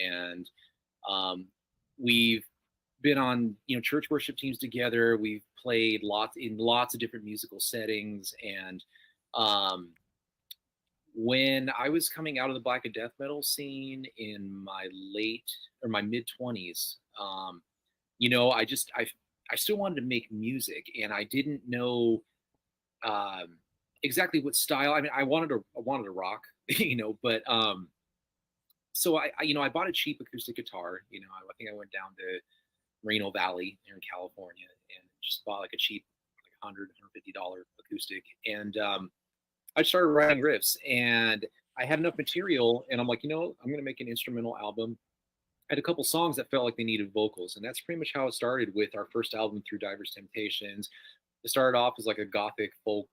and we've been on church worship teams together. We've played lots of different musical settings, and when I was coming out of the black and death metal scene in my mid 20s, I still wanted to make music, and I didn't know exactly what style. I mean, I wanted to rock, but so I bought a cheap acoustic guitar. I think I went down to Reno Valley here in California and just bought like a cheap, like $150 acoustic, and I started writing riffs, and I had enough material, and I'm like, I'm going to make an instrumental album. I had a couple songs that felt like they needed vocals, and that's pretty much how it started with our first album, Through Divers Temptations. It started off as like a gothic folk,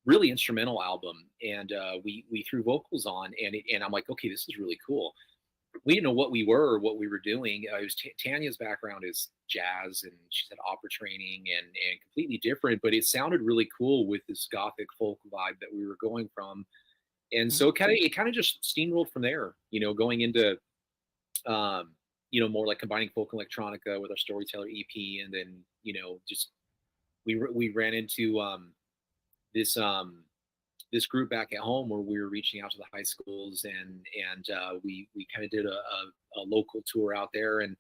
really instrumental album, and we threw vocals on, and I'm like, okay, this is really cool. We didn't know what we were or what we were doing. It was Tanya's background is jazz, and she's had opera training, and completely different, but it sounded really cool with this gothic folk vibe that we were going from. And so it kind of just steamrolled from there, going into more like combining folk and electronica with our Storyteller EP, and then just we ran into this group back at home where we were reaching out to the high schools, and we kind of did a local tour out there, and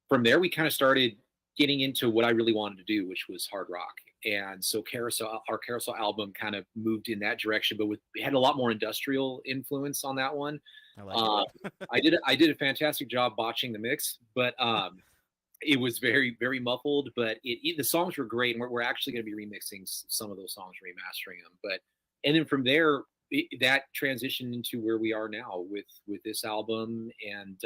from there we kind of started getting into what I really wanted to do, which was hard rock. And so our Carousel album kind of moved in that direction, but it had a lot more industrial influence on that one. I like I did a fantastic job botching the mix, but it was very, very muffled. But the songs were great, and we're actually going to be remixing some of those songs, remastering them. And then from there, that transitioned into where we are now with this album, and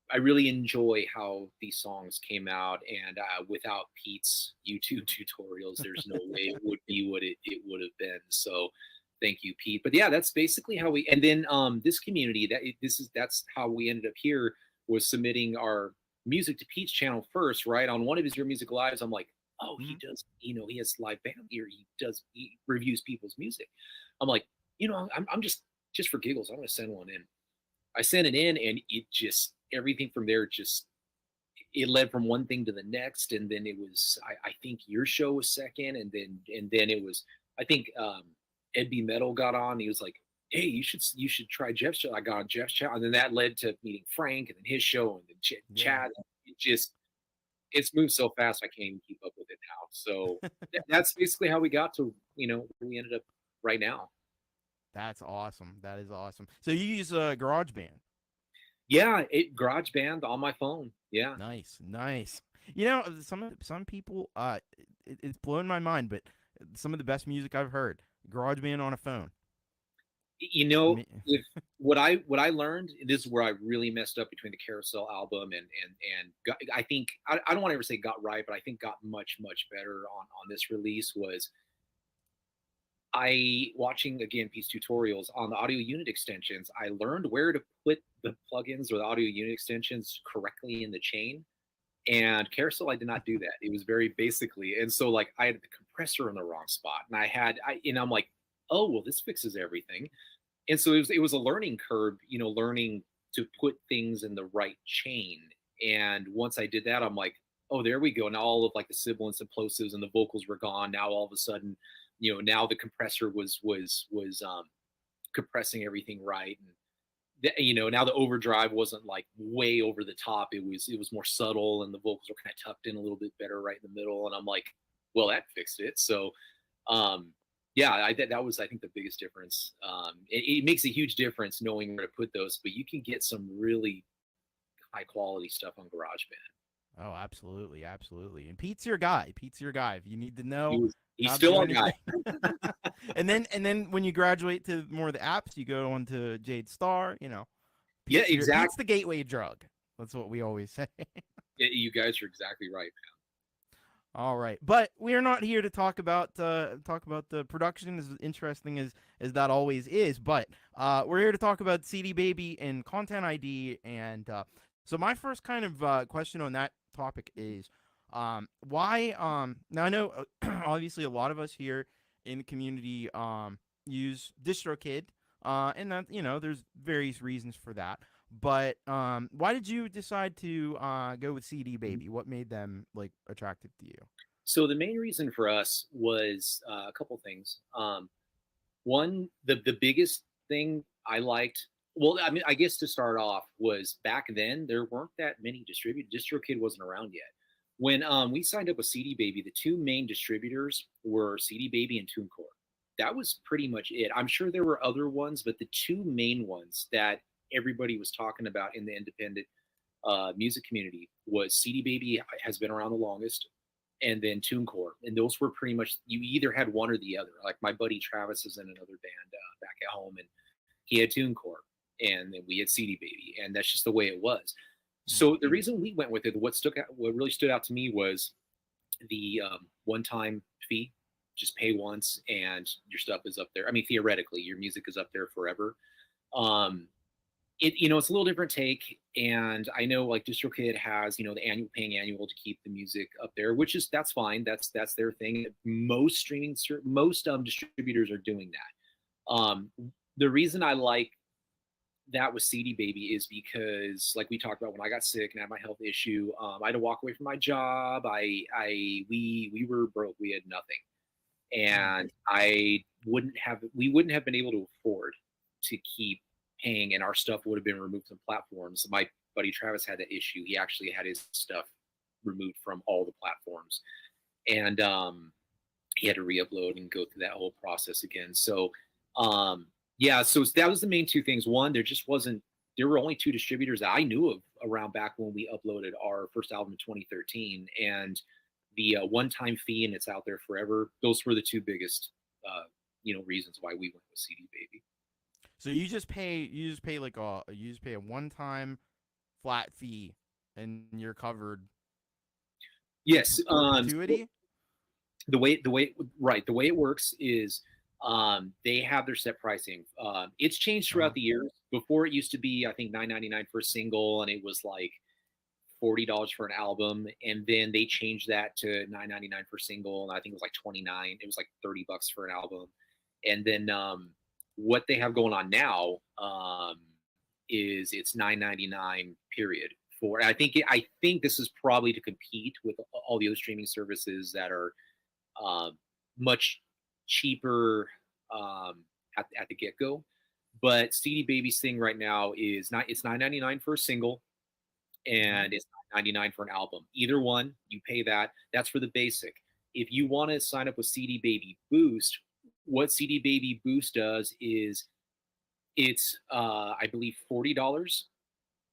I really enjoy how these songs came out, and without Pete's YouTube tutorials, there's no way it would be what it would have been. So thank you, Pete. But yeah, that's basically how and then this community, that's how we ended up here, was submitting our music to Pete's channel first, right? On one of his Your Music Lives, I'm like, oh, he does, he has live band here. He reviews people's music. I'm like, I'm just for giggles, I'm going to send one in. I sent it in, and it just, everything from there it led from one thing to the next, and then it was I think your show was second, and then it was, I think 𝒕𝗵𝗯𝘆 got on. He was like, hey, you should try Jeff's show. I got on Jeff's channel, and then that led to meeting Frank, and then his show, and then Chad. It's moved so fast I can't even keep up with it now. So that's basically how we got to where we ended up right now. That's awesome. That is awesome. So you use GarageBand? Yeah, GarageBand on my phone. Yeah. Nice. Some people, it's blowing my mind, but some of the best music I've heard, GarageBand on a phone. If what I learned, this is where I really messed up between the Carousel album and I think I don't want to ever say got right, but I think got much better on this release, was watching again Pete's tutorials on the audio unit extensions. I learned where to put the plugins or the audio unit extensions correctly in the chain. And Carousel, I did not do that. It was very basically, and so like I had the compressor in the wrong spot, and I'm like, oh well, this fixes everything. And so it was a learning curve, learning to put things in the right chain. And once I did that, I'm like, oh, there we go. Now all of like the sibilants and plosives and the vocals were gone. Now all of a sudden, now the compressor was compressing everything right, and now the overdrive wasn't like way over the top. It was more subtle, and the vocals were kind of tucked in a little bit better right in the middle. And I'm like, well, that fixed it. So yeah, that was, I think, the biggest difference. It makes a huge difference knowing where to put those, but you can get some really high quality stuff on GarageBand. Oh, absolutely. And Pete's your guy. If you need to know, he's still our guy. and then when you graduate to more of the apps, you go on to Jade Star. Yeah, exactly. Pete's the gateway drug. That's what we always say. Yeah, you guys are exactly right, man. All right, but we are not here to talk about the production, as interesting as that always is. But we're here to talk about CD Baby and Content ID. And so my first kind of question on that topic is why. Now I know obviously a lot of us here in the community use DistroKid And that, there's various reasons for that. But why did you decide to go with CD Baby? What made them like attractive to you? So the main reason for us was a couple things. One, the biggest thing I liked, well, I mean, I guess to start off was back then there weren't that many distributors. DistroKid wasn't around yet. When we signed up with CD Baby, the two main distributors were CD Baby and TuneCore. That was pretty much it. I'm sure there were other ones, but the two main ones that everybody was talking about in the independent music community was CD Baby has been around the longest, and then TuneCore, and those were pretty much, you either had one or the other. Like my buddy Travis is in another band back at home, and he had TuneCore, and then we had CD Baby, and that's just the way it was. So the reason we went with it, what really stood out to me was the one-time fee. Just pay once, and your stuff is up there. I mean, theoretically, your music is up there forever. Um, it's a little different take, and I know like DistroKid has the annual paying annual to keep the music up there, that's fine. That's their thing. Most distributors are doing that. The reason I like that with CD Baby is because, like we talked about, when I got sick and had my health issue, I had to walk away from my job. We were broke. We had nothing, and we wouldn't have been able to afford to keep paying, and our stuff would have been removed from platforms. My buddy Travis had that issue. He actually had his stuff removed from all the platforms, and he had to re-upload and go through that whole process again. So yeah, so that was the main two things. One, there were only two distributors that I knew of around back when we uploaded our first album in 2013, and the one-time fee, and it's out there forever. Those were the two biggest reasons why we went with CD Baby. So you just pay a one-time flat fee, and you're covered. Yes. Perpetuity? The way it works is they have their set pricing. It's changed throughout the years. Before, it used to be, I think, $9.99 for a single, and it was like $40 for an album, and then they changed that to $9.99 for a single, and I think it was like $29. It was like $30 for an album, and then what they have going on now is it's $9.99 period for. I think this is probably to compete with all the other streaming services that are much cheaper at the get go. But CD Baby's thing right now is it's $9.99 for a single, and it's $9.99 for an album. Either one, you pay that. That's for the basic. If you want to sign up with CD Baby Boost, what CD Baby Boost does is it's I believe $40,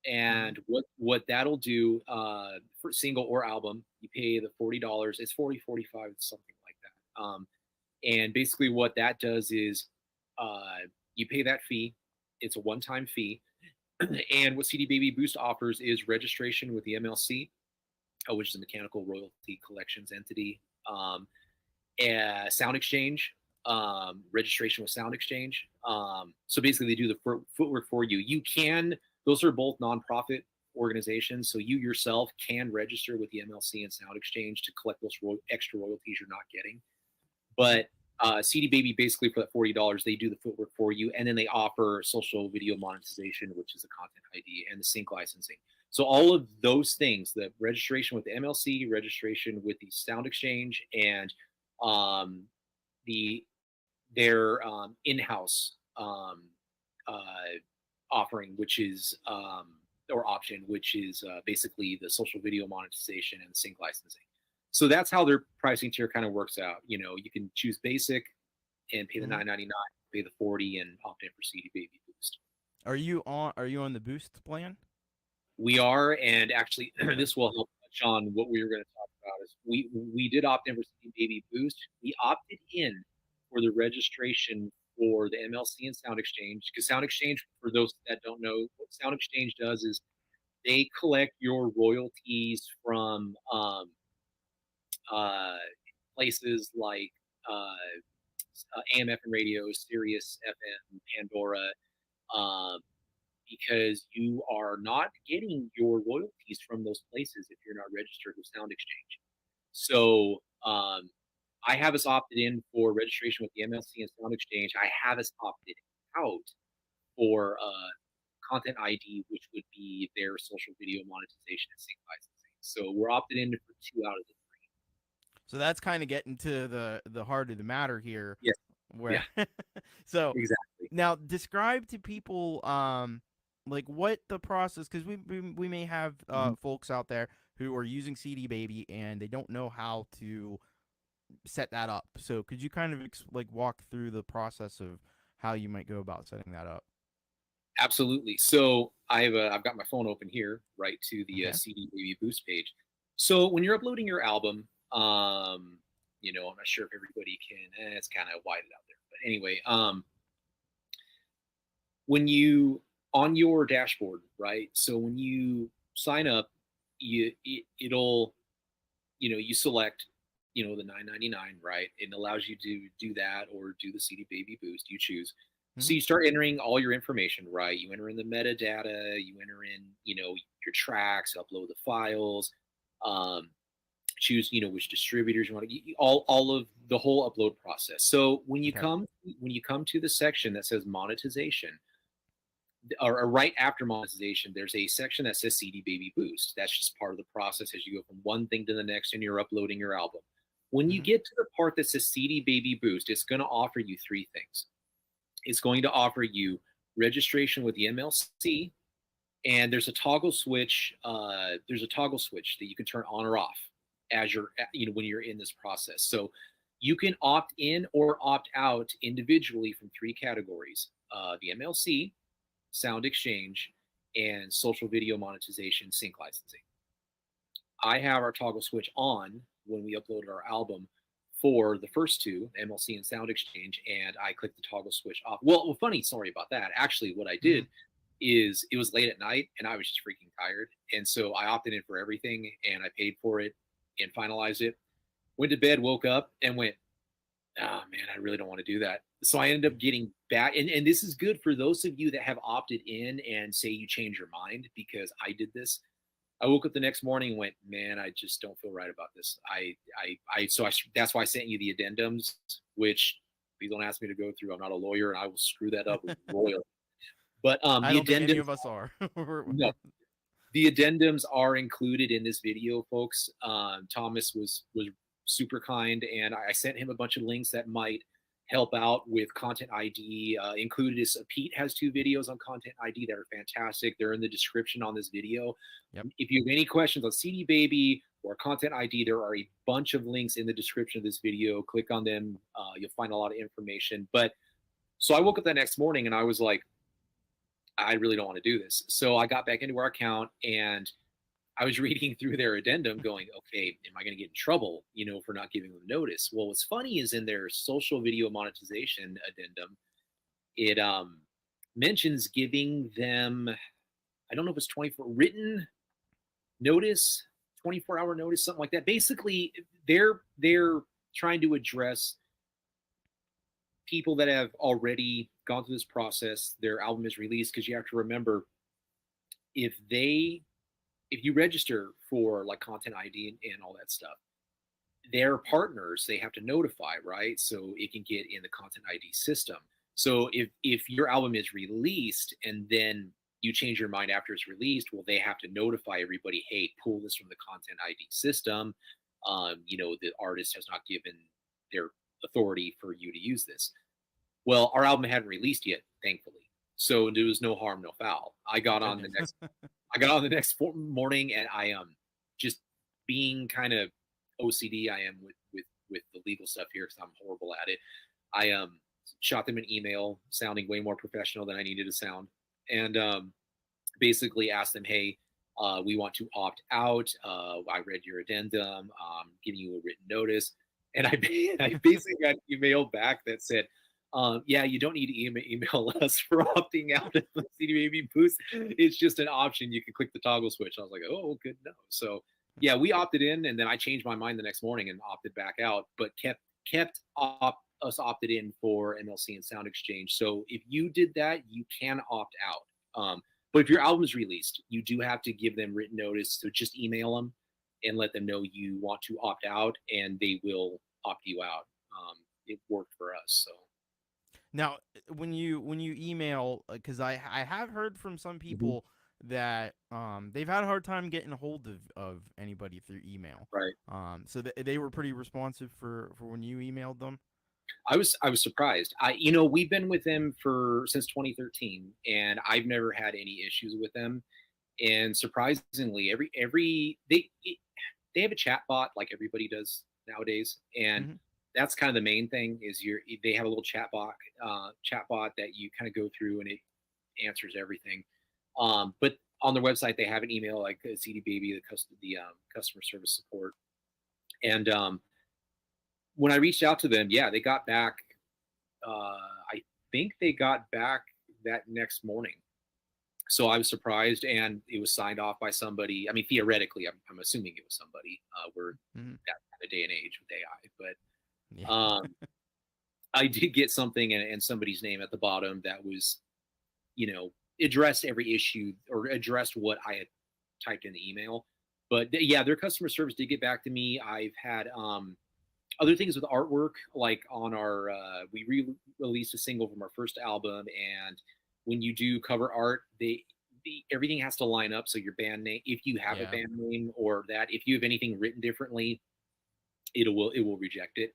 and what that'll do for single or album, you pay the $40. It's 40, 45, something like that. And basically what that does is you pay that fee. It's a one-time fee. And what CD Baby Boost offers is registration with the MLC, which is a Mechanical Royalty Collections entity, sound exchange, registration with Sound Exchange. So basically they do the footwork for you. Those are both nonprofit organizations, so you yourself can register with the MLC and Sound Exchange to collect those extra royalties you're not getting. But CD Baby, basically for that $40, they do the footwork for you, and then they offer social video monetization, which is a content ID, and the sync licensing. So all of those things, the registration with the MLC, registration with the Sound Exchange, and their in-house offering, which is or option, which is basically the social video monetization and the sync licensing. So that's how their pricing tier kind of works out. You can choose basic and pay the $9.99, pay the $40, and opt in for CD Baby Boost. Are you on the Boost plan? We are, and actually, this will help touch on what we were going to talk about. Is we did opt in for CD Baby Boost. We opted in for the registration for the MLC and Sound Exchange, because Sound Exchange, for those that don't know, what Sound Exchange does is they collect your royalties from places like AM FM radio, Sirius FM, Pandora, because you are not getting your royalties from those places if you're not registered with Sound Exchange. So I have us opted in for registration with the MLC and Sound Exchange. I have us opted out for content ID, which would be their social video monetization and sync licensing. So we're opted in for 2 out of the 3. So that's kind of getting to the heart of the matter here. Yes. Where Yeah. so Exactly. now describe to people like what the process, because we may have folks out there who are using CD Baby and they don't know how to set that up. So could you kind of like walk through the process of how you might go about setting that up? Absolutely. So I've got my phone open here, right to the Okay. CD Baby Boost page. So when you're uploading your album, I'm not sure if everybody can. It's kind of whited out there, but anyway, when you on your dashboard, right? So when you sign up, it'll you select the 9.99, right? It allows you to do that or do the CD Baby Boost. You choose. So Mm-hmm. you start entering all your information, right? You enter in the metadata, you enter in, your tracks, upload the files, um, choose, which distributors you want to all of the whole upload process. So Okay. when you come to the section that says monetization, or right after monetization, there's a section that says CD Baby Boost. That's just part of the process as you go from one thing to the next and you're uploading your album. When you Mm-hmm. get to the part that says CD Baby Boost, it's going to offer you 3 things. It's going to offer you registration with the MLC, and there's a toggle switch. There's a toggle switch that you can turn on or off as you're, when you're in this process. So you can opt in or opt out individually from 3 categories: the MLC, Sound Exchange, and social video monetization sync licensing. I have our toggle switch on when we uploaded our album for the first 2, MLC and Sound Exchange, and I clicked the toggle switch off. Well, funny story about that. Actually, what I Mm-hmm. did is it was late at night and I was just freaking tired. And so I opted in for everything and I paid for it and finalized it. Went to bed, woke up, and went, oh man, I really don't want to do that. So I ended up getting back. And this is good for those of you that have opted in and say you change your mind, because I did this. I woke up the next morning and went, man, I just don't feel right about this. That's why I sent you the addendums, which please don't ask me to go through. I'm not a lawyer and I will screw that up royally. But I the don't think any addendums, of us are. no, the addendums are included in this video, folks. Thomas was super kind, and I sent him a bunch of links that might help out with content ID. Included is Pete has 2 videos on content ID that are fantastic. They're in the description on this video. Yep. If you have any questions on CD Baby or content ID, there are a bunch of links in the description of this video. Click on them. You'll find a lot of information. But so I woke up that next morning and I was like, I really don't want to do this. So I got back into our account and I was reading through their addendum going, okay, am I going to get in trouble, for not giving them notice? Well, what's funny is in their social video monetization addendum, it mentions giving them, I don't know if it's 24 written notice, 24-hour notice, something like that. Basically, they're trying to address people that have already gone through this process. Their album is released, because you have to remember, if you register for like content ID and all that stuff, their partners, they have to notify, right? So it can get in the content ID system. So if your album is released and then you change your mind after it's released, well, they have to notify everybody, hey, pull this from the content ID system. The artist has not given their authority for you to use this. Well, our album hadn't released yet, thankfully. So there was no harm, no foul. I got on the next morning, and I just being kind of OCD I am with the legal stuff here, because I'm horrible at it. I shot them an email sounding way more professional than I needed to sound, and basically asked them, hey, we want to opt out. I read your addendum, giving you a written notice, and I basically got an email back that said, yeah, you don't need to email us for opting out of the CD Baby Boost. It's just an option. You can click the toggle switch. I was like, oh, good to know. So yeah, we opted in, and then I changed my mind the next morning and opted back out, but kept us opted in for MLC and Sound Exchange. So if you did that, you can opt out. But if your album is released, you do have to give them written notice. So just email them and let them know you want to opt out, and they will opt you out. It worked for us. So Now, when you email, because I have heard from some Mhm. people that they've had a hard time getting a hold of anybody through email. Right. So they were pretty responsive for when you emailed them. I was surprised. We've been with them for since 2013, and I've never had any issues with them. And surprisingly, they have a chat bot like everybody does nowadays, and Hmm. that's kind of the main thing is they have a little chat bot that you kind of go through and it answers everything. But on their website they have an email like CD Baby, the customer service support, and when I reached out to them, yeah, they got back. I think they got back that next morning. So I was surprised, and it was signed off by somebody. I mean, theoretically, I'm assuming it was somebody. We're Hmm. that kind of day and age with AI, Yeah. but I did get something and somebody's name at the bottom that was, addressed every issue or addressed what I had typed in the email. But yeah, their customer service did get back to me. I've had other things with artwork, like on our we released a single from our first album, and when you do cover art, everything has to line up. So your band name, if you have a Yeah. band name, or that if you have anything written differently, it will reject it.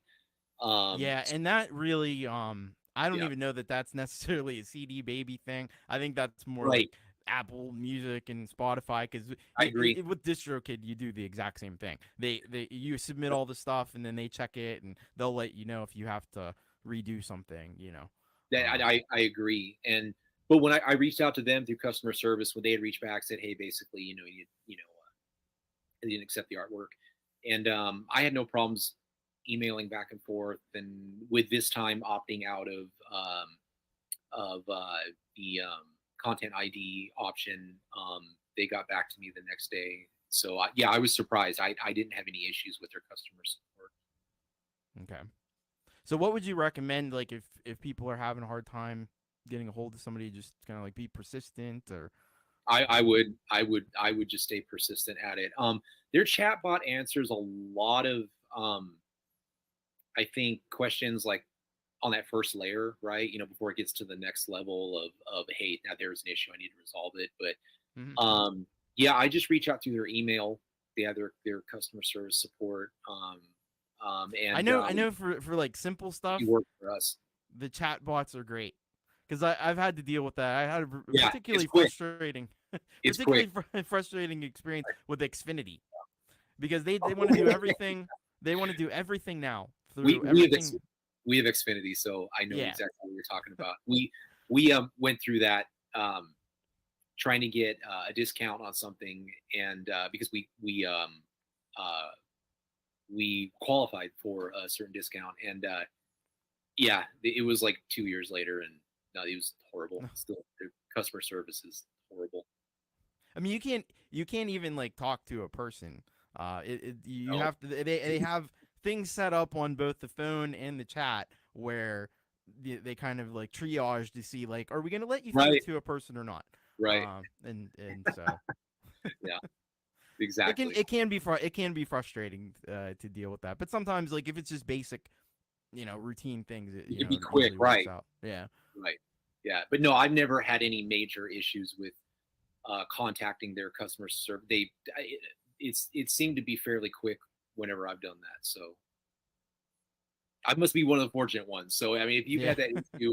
Yeah, and that really, I don't Yeah, even know that that's necessarily a CD Baby thing. I think that's more right. like Apple Music and Spotify because I agree. with DistroKid you do the exact same thing. They you submit all the stuff and then they check it and they'll let you know if you have to redo something. That Um, I agree. And but when I reached out to them through customer service, when they had reached back, said, hey, basically, they didn't accept the artwork, and I had no problems emailing back and forth, and with this time opting out of the content ID option, they got back to me the next day. So yeah, I was surprised. I didn't have any issues with their customer support. okay. So what would you recommend, like if people are having a hard time getting a hold of somebody, just kind of like be persistent or I um, would I would I would just stay persistent at it. Their chatbot answers a lot of I think questions like on that first layer, right? Before it gets to the next level of hey, now there's an issue, I need to resolve it. mhm. But yeah, I just reach out through their email. They have their customer service support, and I know for like simple it stuff, worked for us. the chat bots are great because I've had to deal with that. I had a Yeah, it's particularly quick. frustrating, It's quick. frustrating experience with Xfinity because they want to do Oh, everything. They want to do everything now we through we have everything. we have Xfinity, so I know Yeah, exactly what you're talking about. We went through that trying to get a discount on something, and because uh, we qualified for a certain discount, and yeah, it was like 2 years later, and no, it was horrible. Still, the customer service is horrible. I mean you can't even like talk to a person. You No, have to they have things set up on both the phone and the chat where they kind of like triage to see like are we going to let you through right, to a person or not. right, And so yeah, exactly. it can be frustrating to deal with that. But sometimes like if it's just basic, routine things, It could be it quick, usually works right, out. Yeah. right, yeah. But no, I've never had any major issues with contacting their customer service. It seemed to be fairly quick whenever I've done that. So I must be one of the fortunate ones. So I mean, if you've Yeah. had that issue,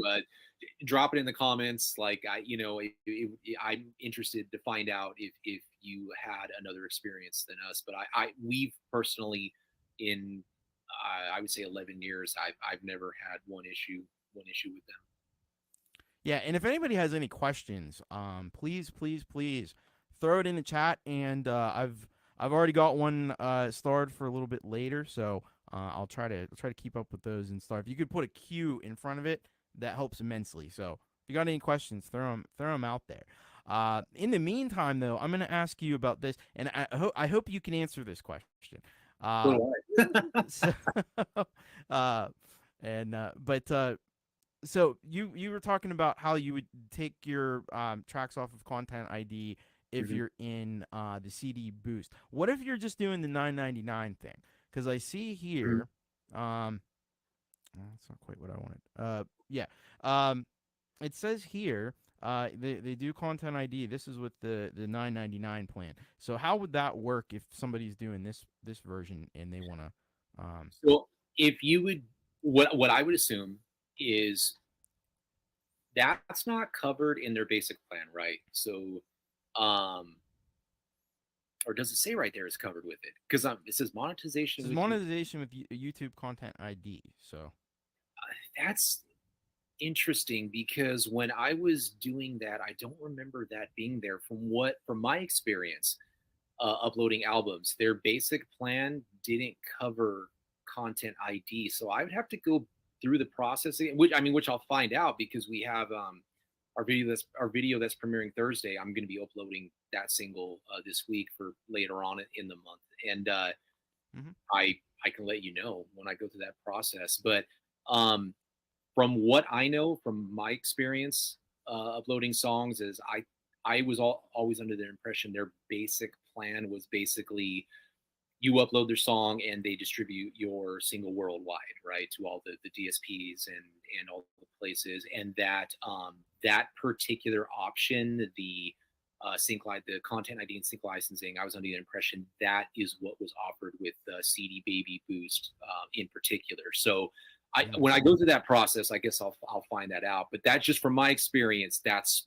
drop it in the comments. Like I'm interested to find out if you had another experience than us. But we've personally in I would say 11 years, I've never had one issue with them. Yeah, and if anybody has any questions, please throw it in the chat, and I've already got one starred for a little bit later, so I'll try to keep up with those and stuff. If you could put a Q in front of it, that helps immensely. So if you got any questions, throw them out there. In the meantime, though, I'm gonna ask you about this, and I hope you can answer this question. So Uh, do I. so, uh, but so you were talking about how you would take your tracks off of Content ID if Mhm. you're in the CD boost. What if you're just doing the 9.99 thing? Because I see Mhm. here, that's not quite what I wanted. Yeah. It says here, they do content ID. This is with the $9.99 plan. So how would that work if somebody's doing this version and they want to? So if you would, what I would assume is that's not covered in their basic plan, right? So, or does it say right there is covered with it? Because it says monetization This is with monetization with YouTube content ID. So that's interesting because when I was doing that, I don't remember that being there. From my experience, uploading albums, their basic plan didn't cover content ID, so I would have to go through the processing, which I'll find out because we have our video that's premiering Thursday. I'm going to be uploading that single this week for later on in the month, and mm-hmm. I can let you know when I go through that process. But from what I know from my experience uploading songs is I was always under the impression their basic plan was basically you upload their song and they distribute your single worldwide, right, to all the DSPs and all the places, and that that particular option, the the content ID and sync licensing, I was under the impression that is what was offered with CD Baby Boost in particular. So when I go through that process, I guess I'll find that out. But that's just from my experience. That's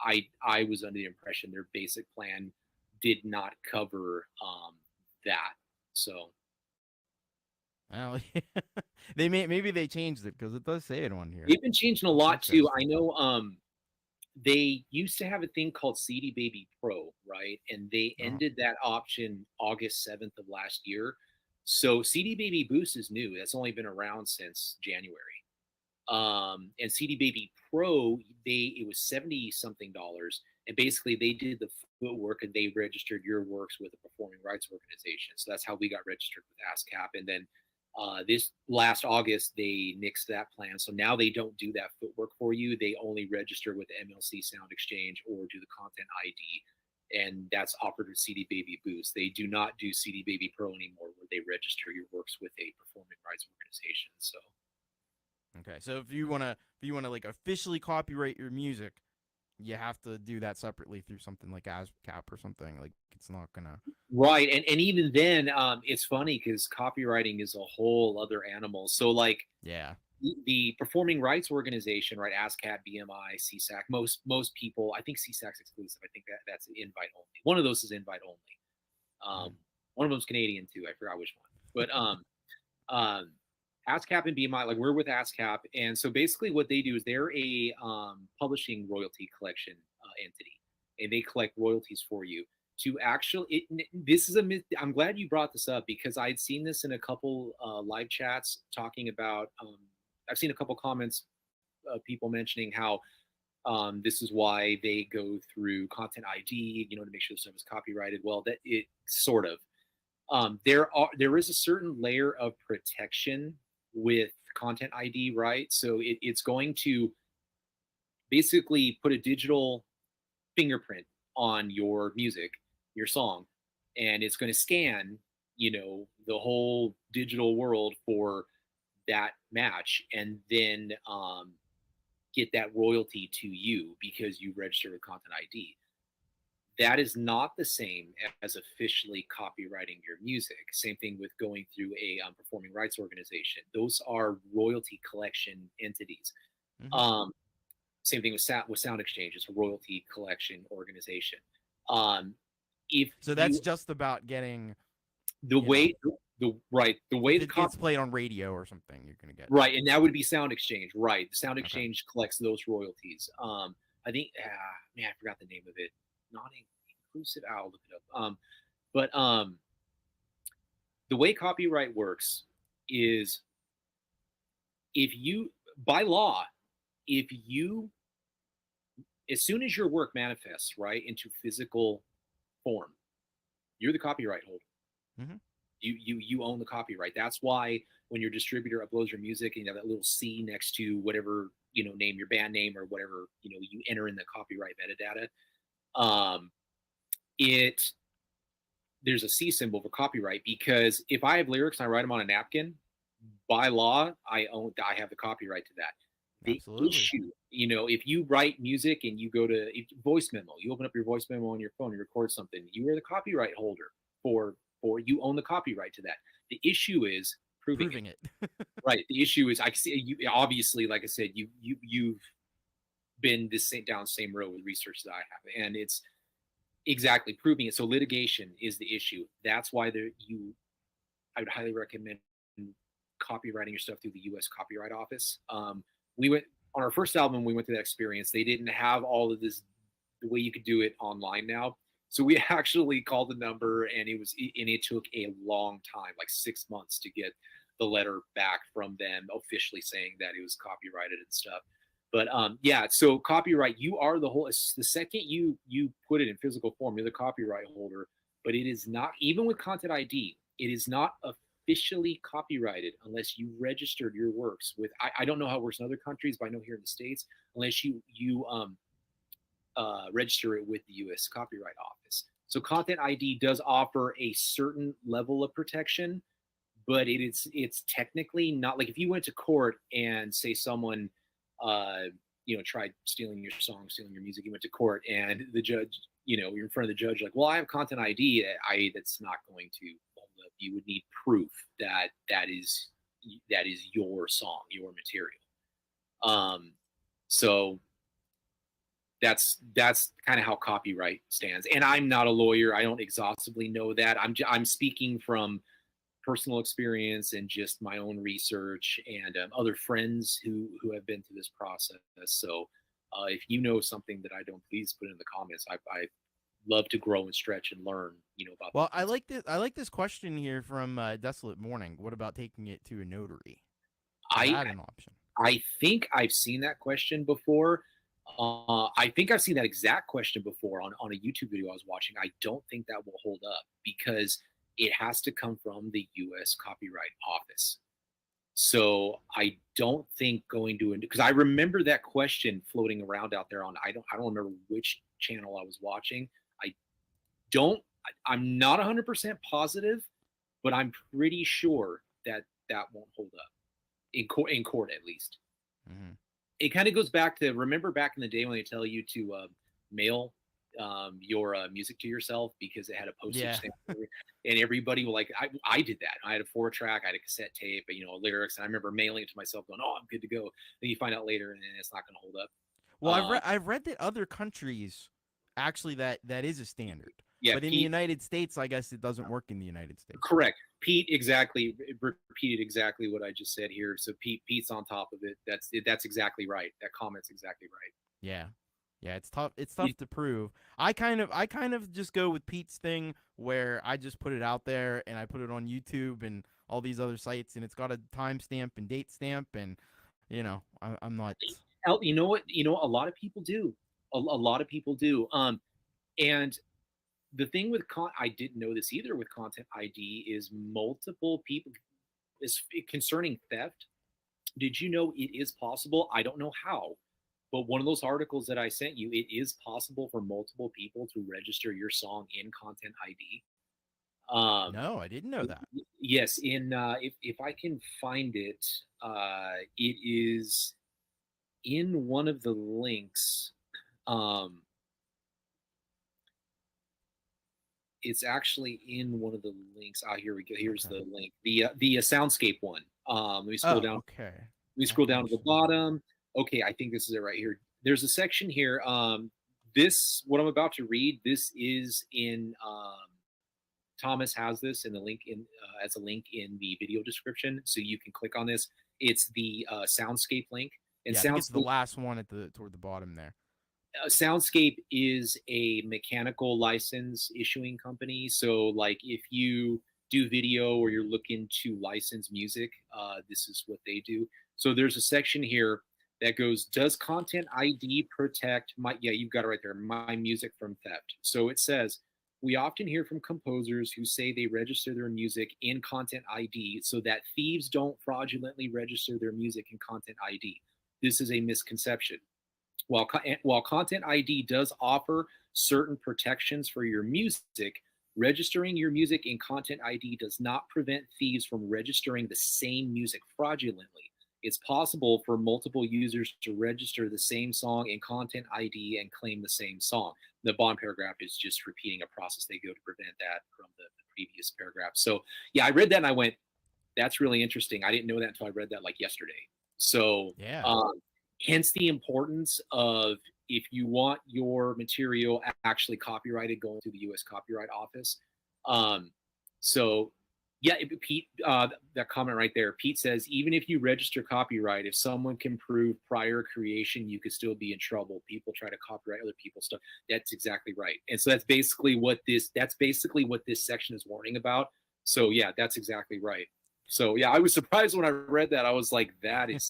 I was under the impression their basic plan did not cover that. So, well, maybe they changed it because it does say it on here. they've been changing a lot too. I know they used to have a thing called CD Baby Pro, right? And they ended that option August 7th of last year. So CD Baby Boost is new. That's only been around since January. And CD Baby Pro, it was 70 something dollars, and basically they did the footwork and they registered your works with a performing rights organization. So that's how we got registered with ASCAP. And then this last August they nixed that plan, so now they don't do that footwork for you. They only register with the MLC Sound Exchange or do the content ID, and that's offered with CD Baby Boost. They do not do CD Baby Pro anymore, where they register your works with a performing rights organization. So. Okay, so if you wanna like officially copyright your music, you have to do that separately through something like ASCAP or something. Like it's not gonna. Right, and even then, it's funny because copywriting is a whole other animal. So like, yeah, the performing rights organization, right? ASCAP, BMI, CSAC. Most people, I think CSAC's exclusive. I think that's invite only. One of those is invite only. One of them's Canadian too. I forgot which one, but ASCAP and BMI, like we're with ASCAP, and so basically what they do is they're a publishing royalty collection entity, and they collect royalties for you. To actually, this is I'm glad you brought this up because I'd seen this in a couple live chats talking about. I've seen a couple comments of people mentioning how this is why they go through content ID, to make sure the stuff is copyrighted. Well, that it sort of. There is a certain layer of protection with content ID, right? So it's going to basically put a digital fingerprint on your music, your song, and it's going to scan, the whole digital world for that match, and then get that royalty to you because you registered with content ID. That is not the same as officially copywriting your music. Same thing with going through a performing rights organization. Those are royalty collection entities. Mm-hmm. Same thing with Sound Exchange. It's a royalty collection organization. So that's just about getting the way the way it gets played on radio or something, you're gonna get right, and that would be Sound Exchange, right? The Sound Exchange collects those royalties. I think, man, I forgot the name of it. Not inclusive. I'll look it up. But the way copyright works is by law, as soon as your work manifests, right, into physical form, you're the copyright holder. Mm-hmm. You own the copyright. That's why when your distributor uploads your music and you have that little C next to whatever, name, your band name or whatever, you enter in the copyright metadata. There's a C symbol for copyright, because if I have lyrics and I write them on a napkin, by law, I have the copyright to that. The Absolutely. issue, if you write music and you go to voice memo, you open up your voice memo on your phone, you record something, you are the copyright holder for you own the copyright to that. The issue is proving it. Proving it. Right. The issue is I see you obviously, like I said, you've been down the same road with research that I have, and it's exactly proving it. So litigation is the issue. That's why I would highly recommend copywriting your stuff through the U.S. Copyright Office. We went on our first album. We went through that experience. They didn't have all of this the way you could do it online now. So we actually called the number, and it took a long time, like 6 months, to get the letter back from them officially saying that it was copyrighted and stuff. But yeah, so copyright, you are the second you put it in physical form, you're the copyright holder. But it is not, even with Content ID, it is not officially copyrighted unless you registered your works with. I don't know how it works in other countries, but I know here in the States, unless you register it with the U.S. Copyright Office. So Content ID does offer a certain level of protection, but it's technically not, like if you went to court and say someone tried stealing your song, stealing your music, you went to court and the judge, you're in front of the judge, like, well, I have Content ID, that's not going to hold up. You would need proof that is your song, your material. So that's kind of how copyright stands. And I'm not a lawyer. I don't exhaustively know that. I'm speaking from personal experience and just my own research and other friends who have been through this process. So if you know something that I don't, please put it in the comments. I love to grow and stretch and learn, about. Well, I like this question here from Desolate Morning. What about taking it to a notary? Is that an option? I think I've seen that question before. I think I've seen that exact question before on a YouTube video I was watching. I don't think that will hold up because it has to come from the U.S. Copyright Office. So I don't think going to, because I remember that question floating around out there on, I don't remember which channel I was watching. I'm not 100% positive, but I'm pretty sure that won't hold up in court at least. Mm-hmm. It kind of goes back to, remember back in the day when they tell you to mail your music to yourself because it had a postage stamp, and everybody was like, I did that. I had a 4-track, I had a cassette tape, lyrics, and I remember mailing it to myself, going, "Oh, I'm good to go." Then you find out later, and it's not going to hold up. Well, I've read that other countries actually that is a standard. Yeah, but in the United States, I guess it doesn't work in the United States. Correct. Pete repeated exactly what I just said here. So Pete's on top of it. That's exactly right. That comment's exactly right. Yeah. Yeah, it's tough. It's tough to prove. I kind of just go with Pete's thing where I just put it out there and I put it on YouTube and all these other sites, and it's got a timestamp and date stamp, and I'm not. You know what? A lot of people do. A lot of people do. And the thing with I didn't know this either with Content ID is multiple people is concerning theft. Did you know it is possible? I don't know how, but one of those articles that I sent you, it is possible for multiple people to register your song in Content ID. No, I didn't know that. Yes, if I can find it, it is in one of the links. It's actually in one of the links. Here we go. Here's the link. The Soundscape one. Let me scroll down. Okay. Let me scroll down to the bottom. Okay, I think this is it right here. There's a section here. What I'm about to read, this is in Thomas has this in the link as a link in the video description, so you can click on this. It's the Soundscape link, and Soundscape, it's the last one toward the bottom there. Soundscape is a mechanical license issuing company. So like if you do video or you're looking to license music, this is what they do. So there's a section here that goes, does Content ID protect you've got it right there, my music from theft? So it says, we often hear from composers who say they register their music in Content ID so that thieves don't fraudulently register their music in Content ID. This is a misconception. While Content ID does offer certain protections for your music, registering your music in Content ID does not prevent thieves from registering the same music fraudulently. it's possible for multiple users to register the same song in Content ID and claim the same song. The bottom paragraph is just repeating a process they go to prevent that from the previous paragraph. So yeah, I read that and I went, that's really interesting. I didn't know that until I read that like yesterday. So Yeah. hence the importance of, if you want your material actually copyrighted, going through the U.S. Copyright Office. So yeah, Pete, that comment right there, Pete says, even if you register copyright, if someone can prove prior creation, you could still be in trouble. People try to copyright other people's stuff. That's exactly right. And so that's basically what this section is warning about. So yeah, that's exactly right. So yeah, I was surprised when I read that. I was like, that is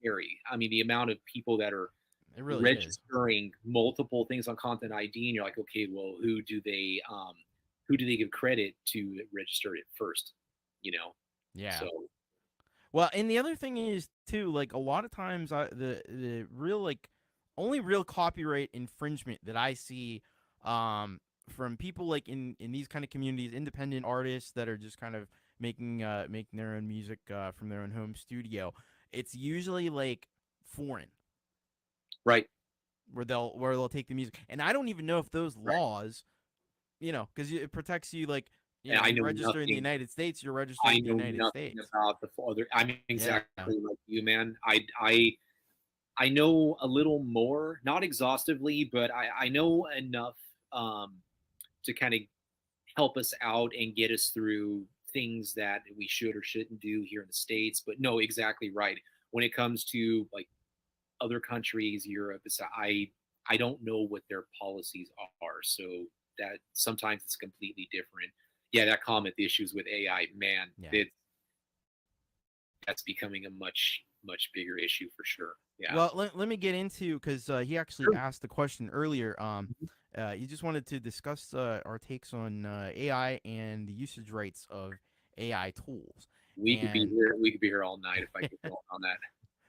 scary. I mean, the amount of people that are really registering multiple things on Content ID, and you're like, okay, well, who do they give credit to register it first? You know? Yeah. So, well, and the other thing is too, like a lot of times, the real like only real copyright infringement that I see, from people like in these kind of communities, independent artists that are just kind of making their own music from their own home studio. It's usually like foreign, right. where they'll take the music, and I don't even know if those Right. laws, because it protects you, like, And I you know register in the nothing. United States, you're registering I in the know United nothing States. about the other. I'm Yeah. exactly like you, man. I know a little more, not exhaustively, but I know enough to kind of help us out and get us through things that we should or shouldn't do here in the States. But no, exactly right. When it comes to like other countries, Europe, I don't know what their policies are. So that sometimes it's completely different. Yeah, that comment, the issues with AI, man, Yeah. that's becoming a much bigger issue for sure. Yeah. Well, let me get into, because he actually Sure. asked the question earlier. He just wanted to discuss our takes on AI and the usage rights of AI tools. We could be And here. We could be here all night if I could go on that.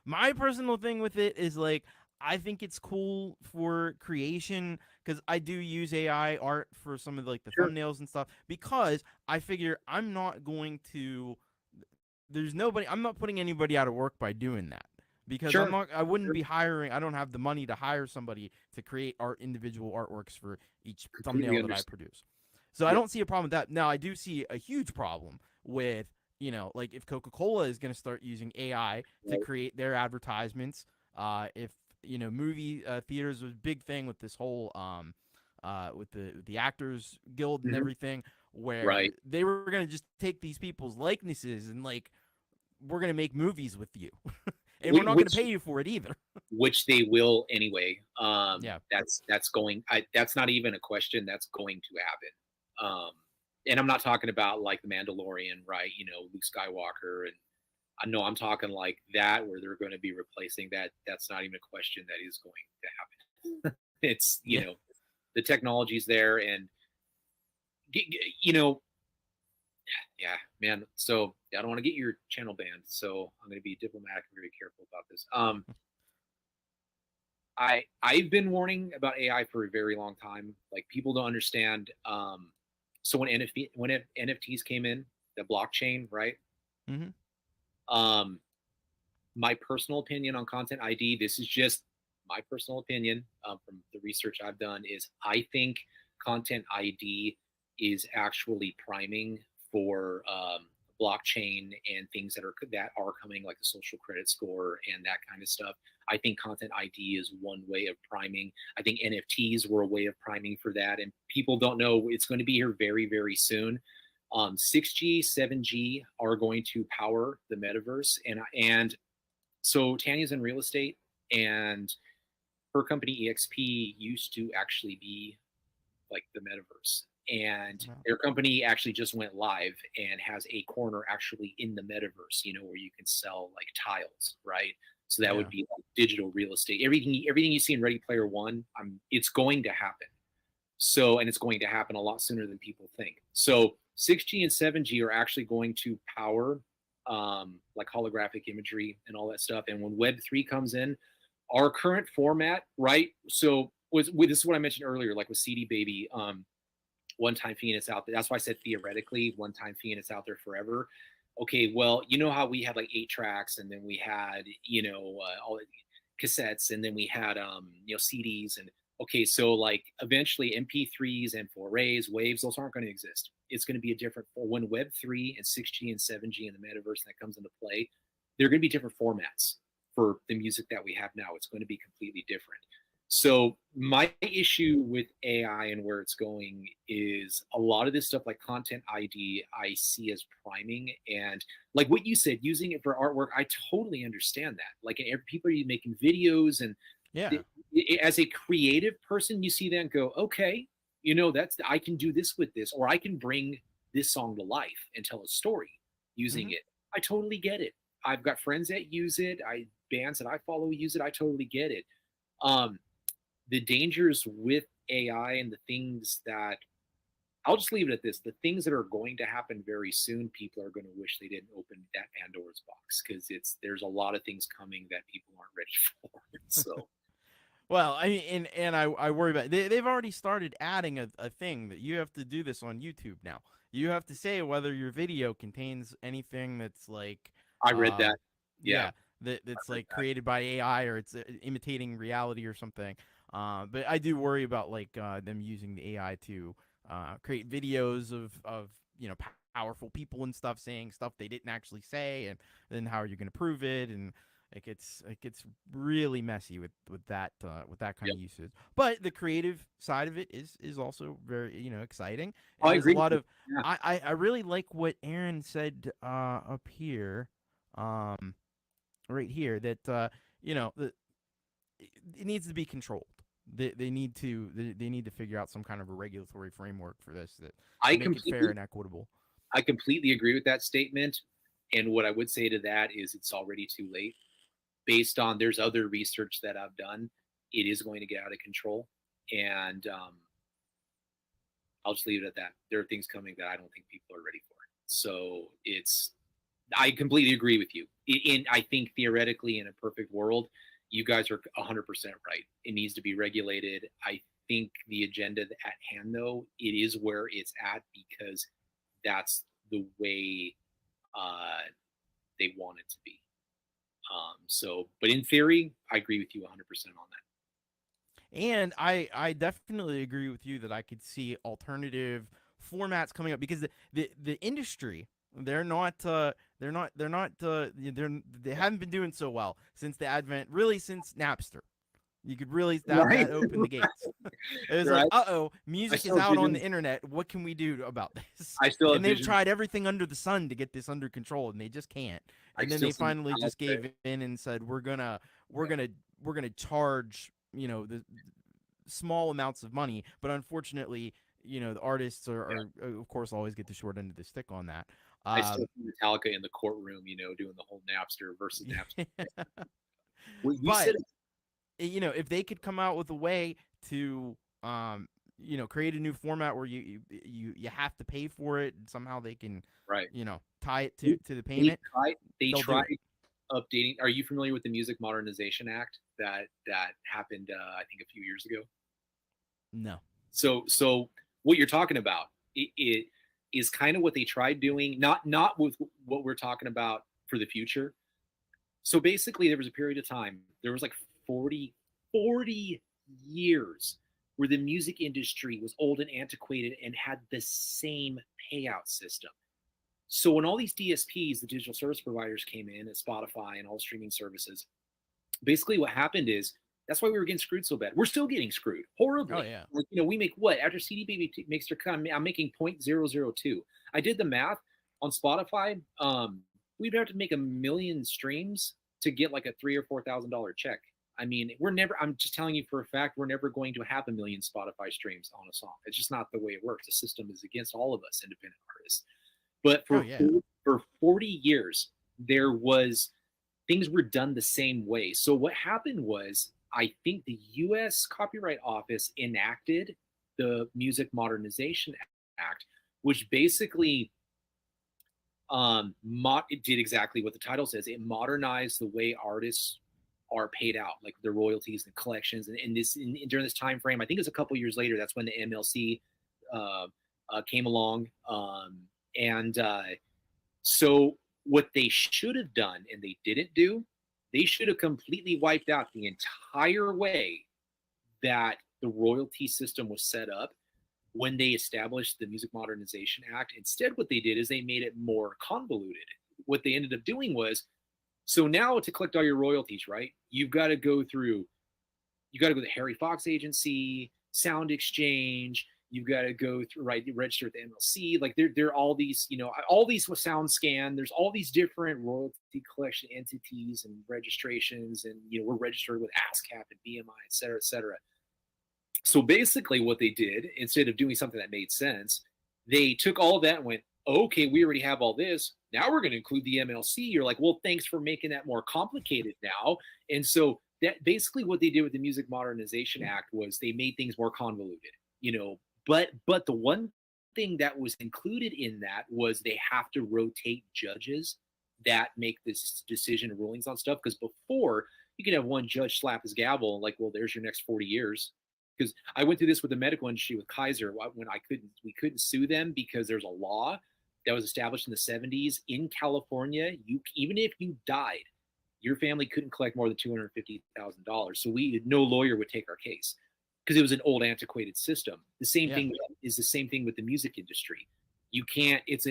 my personal thing with it is, like, I think it's cool for creation, because I do use AI art for some of like the Sure. thumbnails and stuff, because I figure I'm not going to I'm not putting anybody out of work by doing that, because Sure. I wouldn't be hiring, I don't have the money to hire somebody to create individual artworks for each Completely thumbnail that I understand. produce. So I Yep. don't see a problem with that. Now, I do see a huge problem with, like, if Coca-Cola is going to start using AI to Right. create their advertisements, if, movie theaters was a big thing with this whole, with the Actors Guild and Mhm. everything, where Right. they were going to just take these people's likenesses and, like, we're going to make movies with you. And we're not going to pay you for it either. Which they will anyway. Yeah. That's not even a question. That's going to happen. And I'm not talking about like the Mandalorian, right? Luke Skywalker, and I know I'm talking like that, where they're going to be replacing that. That's not even a question. That is going to happen. It's Yeah. The technology's there, and you know, yeah, man. So I don't want to get your channel banned. So I'm going to be diplomatic and very careful about this. I've been warning about AI for a very long time. Like, people don't understand. So when NFTs came in, the blockchain, right? Mm-hmm. My personal opinion on Content ID, this is just my personal opinion from the research I've done, is I think Content ID is actually priming for blockchain and things that are coming, like the social credit score and that kind of stuff. I think Content ID is one way of priming. I think NFTs were a way of priming for that, and people don't know it's going to be here very, very soon. 6G, 7G are going to power the metaverse, and so Tanya's in real estate, and her company EXP used to actually be like the metaverse, and their company actually just went live and has a corner actually in the metaverse, where you can sell like tiles, right? So that would be like digital real estate. Everything you see in Ready Player One, it's going to happen. So, and it's going to happen a lot sooner than people think. So 6G and 7G are actually going to power like holographic imagery and all that stuff. And when Web3 comes in, our current format, right? So this is what I mentioned earlier, like with CD Baby, one-time fee and it's out there. That's why I said theoretically one-time fee and it's out there forever. okay, well, you know how we had like 8 tracks, and then we had, all the cassettes, and then we had, CDs, and okay, so like eventually MP3s and 4As, waves, those aren't going to exist. It's going to be a different for when Web 3 and 6G and 7G and the metaverse that comes into play. They're going to be different formats for the music that we have now. It's going to be completely different. So my issue with AI and where it's going is a lot of this stuff like content ID I see as priming, and like what you said, using it for artwork. I totally understand that. Like people are making videos, and Yeah. as a creative person, you see that and go, okay, that's I can do this with this, or I can bring this song to life and tell a story using it. I totally get it. I've got friends that use it. Bands that I follow use it. I totally get it. The dangers with AI and the things that I'll just leave it at this: the things that are going to happen very soon, people are going to wish they didn't open that Pandora's box, because there's a lot of things coming that people aren't ready for. So. Well, I mean, and I worry about they've already started adding a thing that you have to do this on YouTube now. You have to say whether your video contains anything that's like, I read that. Yeah, that's like created by AI, or it's imitating reality or something. But I do worry about like them using the AI to create videos of powerful people and stuff saying stuff they didn't actually say, and then how are you going to prove it? And it gets really messy with that kind of usage. But the creative side of it is also very exciting. And I there's agree. a lot of Yeah. I really like what Aaron said up here, right here, that it needs to be controlled. They need to figure out some kind of a regulatory framework for this that I make it fair and equitable. I completely agree with that statement. And what I would say to that is it's already too late. Based on there's other research that I've done, it is going to get out of control. And I'll just leave it at that. There are things coming that I don't think people are ready for. So I completely agree with you. And I think theoretically, in a perfect world, you guys are 100% right. It needs to be regulated. I think the agenda at hand, though, it is where it's at, because that's the way they want it to be. But in theory, I agree with you 100% on that. And I definitely agree with you that I could see alternative formats coming up, because the industry, they haven't been doing so well since the advent, really since Napster. You could really that opened the gates. It was like, music is out on the internet. What can we do about this? And they've tried everything under the sun to get this under control, and they just can't. And then they finally just gave in and said, we're gonna charge the small amounts of money. But unfortunately, the artists are of course always get the short end of the stick on that. I still see Metallica in the courtroom, doing the whole Napster versus Napster. But if they could come out with a way to create a new format where you have to pay for it, and somehow they can tie it to the payment. They tried updating. Are you familiar with the Music Modernization Act that happened I think a few years ago? No. So what you're talking about, it is kind of what they tried doing, not with what we're talking about for the future. So basically, there was a period of time, there was like 40 years where the music industry was old and antiquated and had the same payout system. So when all these DSPs, the digital service providers, came in, at Spotify and all streaming services, basically what happened is that's why we were getting screwed so bad. We're still getting screwed horribly. Oh, yeah. Like, we make what? After CD Baby makes their cut, I'm making 0.002. I did the math on Spotify. We'd have to make 1 million streams to get like a $3,000 or $4,000 check. I mean, I'm just telling you for a fact, we're never going to have 1 million Spotify streams on a song. It's just not the way it works. The system is against all of us independent artists. But for 40 years, things were done the same way. So what happened was, I think the U.S. Copyright Office enacted the Music Modernization Act, which basically it did exactly what the title says. It modernized the way artists are paid out, like their royalties and collections. And during this time frame, I think it's a couple years later, that's when the MLC came along. So what they should have done and they didn't do, they should have completely wiped out the entire way that the royalty system was set up when they established the Music Modernization Act. Instead, what they did is they made it more convoluted. What they ended up doing was, so now to collect all your royalties, right, you've got to go through, you got to go to the Harry Fox Agency, Sound Exchange, you've got to go through, right, register at the MLC. Like there are all these, you know, all these with SoundScan. There's all these different royalty collection entities and registrations, and you know, we're registered with ASCAP and BMI, et cetera, et cetera. So basically, what they did, instead of doing something that made sense, they took all of that and went, okay, we already have all this. Now we're going to include the MLC. You're like, well, thanks for making that more complicated now. And so that basically what they did with the Music Modernization Act was they made things more convoluted, you know. But the one thing that was included in that was they have to rotate judges that make this decision and rulings on stuff. Because before, you could have one judge slap his gavel and like, well, there's your next 40 years. Because I went through this with the medical industry with Kaiser when we couldn't sue them because there's a law that was established in the 70s in California. Even if you died, your family couldn't collect more than $250,000. So no lawyer would take our case because it was an old, antiquated system. The same thing is the same thing with the music industry. You can't. It's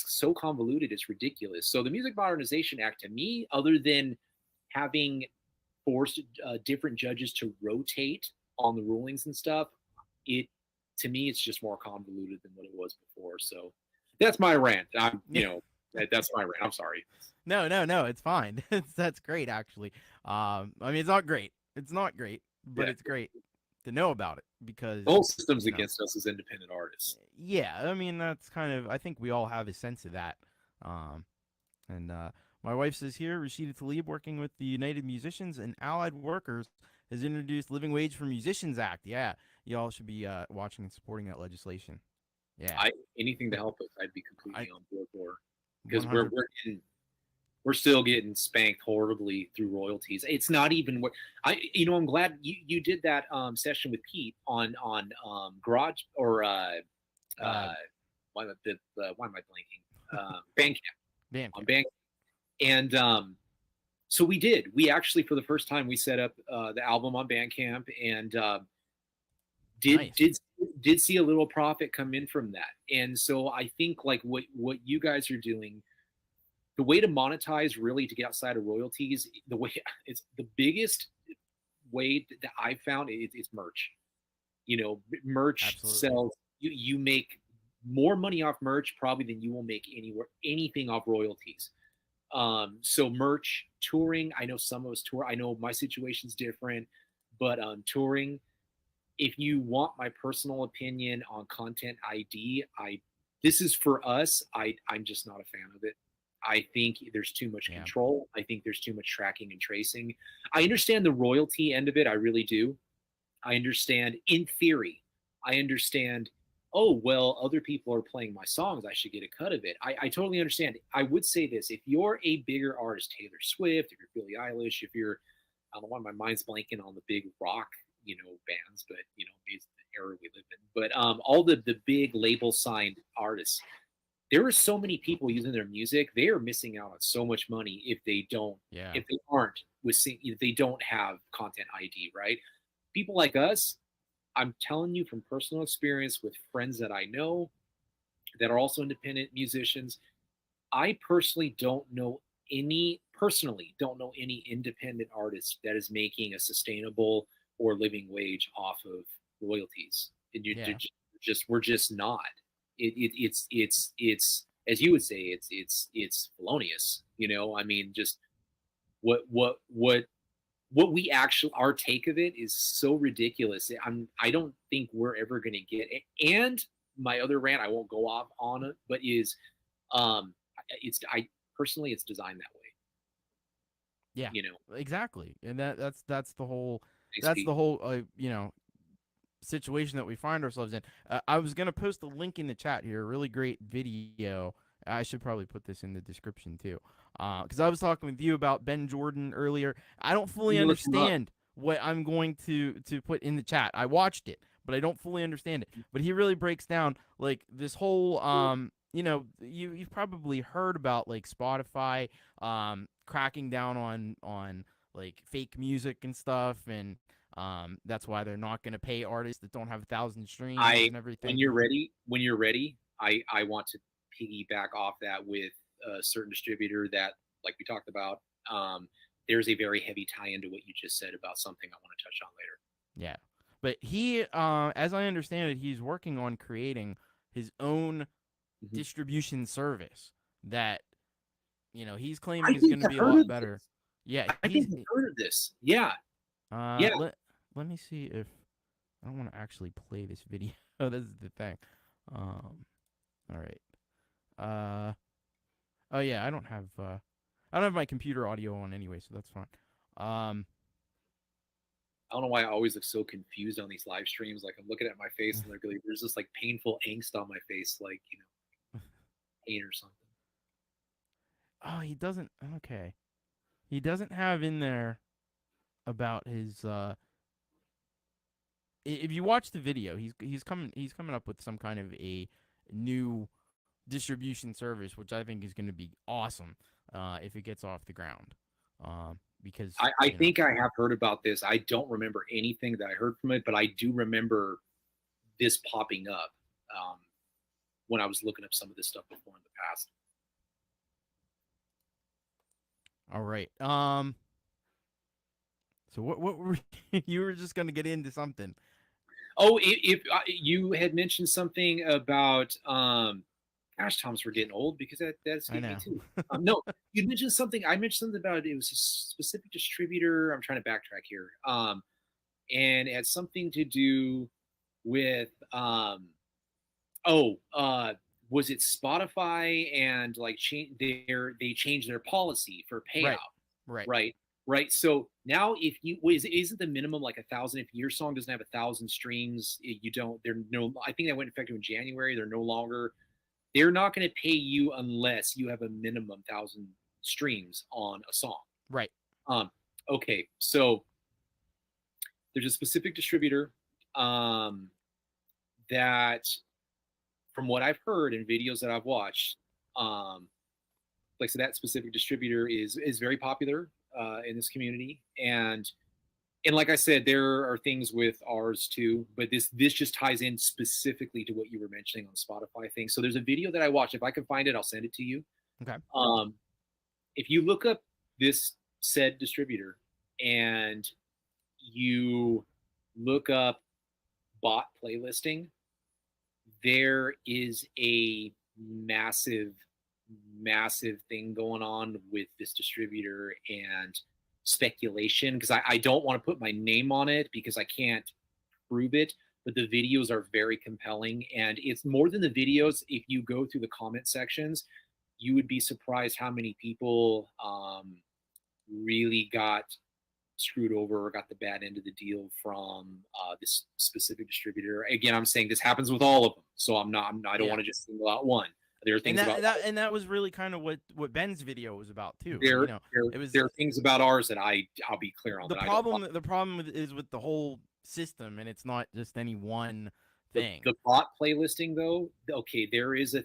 so convoluted. It's ridiculous. So the Music Modernization Act, to me, other than having forced different judges to rotate on the rulings and stuff, to me, it's just more convoluted than what it was before. So that's my rant. That's my rant. I'm sorry. No, it's fine. That's great, actually. I mean, it's not great. It's not great, but it's great to know about it because the whole system's against us as independent artists. Yeah, I mean, that's kind of, I think we all have a sense of that. And my wife says here, 𝗕ឆida 𝒕𝓊𝓍, working with the United Musicians and Allied Workers, has introduced Living Wage for Musicians Act. Yeah, y'all should be watching and supporting that legislation. Yeah, anything to help us, I'd be completely on board for, because we're still getting spanked horribly through royalties. It's not even what I'm glad you did that session with Pete on Garage or why am I blanking? Bandcamp. On Bandcamp. And so we actually, for the first time, we set up the album on Bandcamp and did see a little profit come in from that. And so I think like what you guys are doing, the way to monetize really to get outside of royalties, it's the biggest way that I've found it's merch. You know, merch Absolutely. sells. You make more money off merch probably than you will make anything off royalties. So merch, touring, I know some of us tour. I know my situation's different, but touring, if you want my personal opinion on content ID, this is for us. I'm just not a fan of it. I think there's too much control. I think there's too much tracking and tracing. I understand the royalty end of it. I really do. I understand in theory. I understand, oh, well, other people are playing my songs, I should get a cut of it. I totally understand. I would say this, if you're a bigger artist, Taylor Swift, if you're Billie Eilish, if you're, I don't know why my mind's blanking on the big rock, bands, but, it's the era we live in. But all the big label signed artists, there are so many people using their music. They are missing out on so much money if they don't, if they don't have content ID, right? People like us, I'm telling you from personal experience with friends that I know that are also independent musicians, I personally don't know any independent artist that is making a sustainable or living wage off of royalties. And we're just not. It's as you would say, it's felonious. I mean, just what we actually, our take of it is so ridiculous. I don't think we're ever going to get it. And my other rant, I won't go off on it, but is personally, it's designed that way. Yeah, exactly. And that's the whole situation that we find ourselves in. I was going to post a link in the chat here, a really great video. I should probably put this in the description too. Because I was talking with you about Ben Jordan earlier. I don't fully understand what I'm going to put in the chat. I watched it, but I don't fully understand it. But he really breaks down like this whole you know, you've probably heard about like Spotify cracking down on like fake music and stuff, and that's why they're not going to pay artists that don't have 1,000 streams I and when everything. you're ready, I want to piggyback off that with a certain distributor that, like we talked about. There's a very heavy tie into what you just said about something I want to touch on later. Yeah. But he, as I understand it, he's working on creating his own Mhm. distribution service that, he's claiming I is think going to I've be a heard lot of better. this. Yeah, I think I've heard of this. Yeah, yeah. let me see if I don't want to actually play this video. Oh, this is the thing. All right. Oh yeah, I don't have my computer audio on anyway, so that's fine. Um, I don't know why I always look so confused on these live streams. Like I'm looking at my face and there's this like painful angst on my face, like pain or something. oh, he doesn't. Okay, he doesn't have in there about his. If you watch the video, he's coming up with some kind of a new distribution service, which I think is going to be awesome if it gets off the ground. Because I think I have heard about this. I don't remember anything that I heard from it, but I do remember this popping up when I was looking up some of this stuff before in the past. all right. So what were you were just going to get into something? Oh, if you had mentioned something about, gosh, Tom's, we're getting old because that's I getting me know. too. No, you mentioned something. I mentioned something about it was a specific distributor. I'm trying to backtrack here. And it had something to do with, oh, was it Spotify and like they changed their policy for payout, Right. Right. right? Right. So now, if you isn't the minimum like 1,000? If your song doesn't have 1,000 streams, you don't. They're no. I think that went effective in January. They're no longer. They're not going to pay you unless you have a minimum 1,000 streams on a song. Right. Um. Okay. So there's a specific distributor that, from what I've heard in videos that I've watched, like so that specific distributor is very popular in this community, and like I said, there are things with ours too, but this just ties in specifically to what you were mentioning on the Spotify thing. So there's a video that I watched. If I can find it, I'll send it to you. Okay. If you look up this said distributor and you look up bot playlisting, there is a massive, massive thing going on with this distributor and speculation, because I don't want to put my name on it because I can't prove it, but the videos are very compelling. And it's more than the videos. If you go through the comment sections, you would be surprised how many people really got screwed over or got the bad end of the deal from this specific distributor. Again, I'm saying this happens with all of them, so I don't want to just single out one. There are things that was really kind of what Ben's video was about too. It was there are things about ours that I'll be clear on. the problem. The problem is with the whole system, and it's not just any one thing. The bot playlisting, though, okay, there is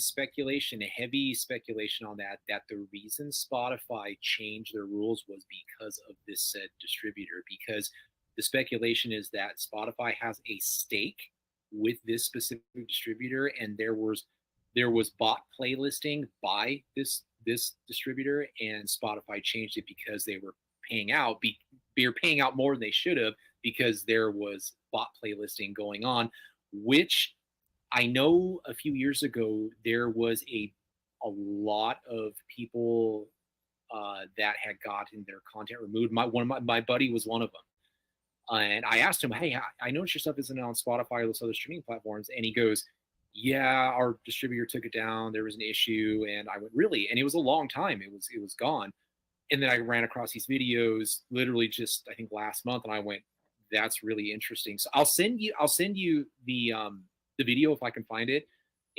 speculation, a heavy speculation on that the reason Spotify changed their rules was because of this said distributor. Because the speculation is that Spotify has a stake with this specific distributor, and there was bot playlisting by this distributor, and Spotify changed it because they were paying out. They're paying out more than they should have because there was bot playlisting going on, which I know a few years ago there was a lot of people that had gotten their content removed. My buddy was one of them, and I asked him, "Hey, I noticed your stuff isn't on Spotify or those other streaming platforms," and he goes, "Yeah, our distributor took it down. There was an issue," and I went, "Really?" And it was a long time. It was gone. And then I ran across these videos literally just I think last month, and I went, "That's really interesting." So I'll send you the video if I can find it,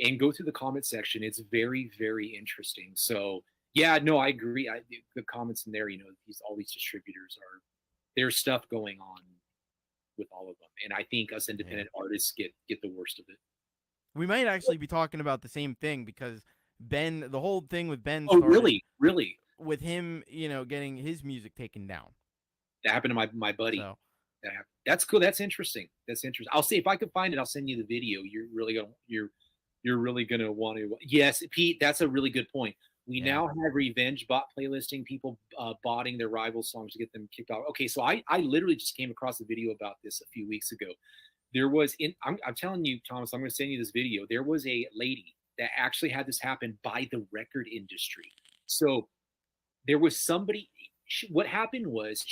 and go through the comment section. It's very, very interesting. So yeah, no, I agree. The comments in there, all these distributors there's stuff going on with all of them, and I think us independent artists get the worst of it. We might actually be talking about the same thing because the whole thing with Ben Oh, started really? with him, getting his music taken down. That happened to my buddy. So That's cool. That's interesting. That's interesting. I'll see if I can find it. I'll send you the video. You're really gonna want to. Yes, Pete. That's a really good point. We now have revenge bot playlisting, people botting their rival songs to get them kicked off. Okay, so I literally just came across a video about this a few weeks ago. There was I'm telling you, Thomas, I'm going to send you this video. There was a lady that actually had this happen by the record industry. So there was somebody. What happened was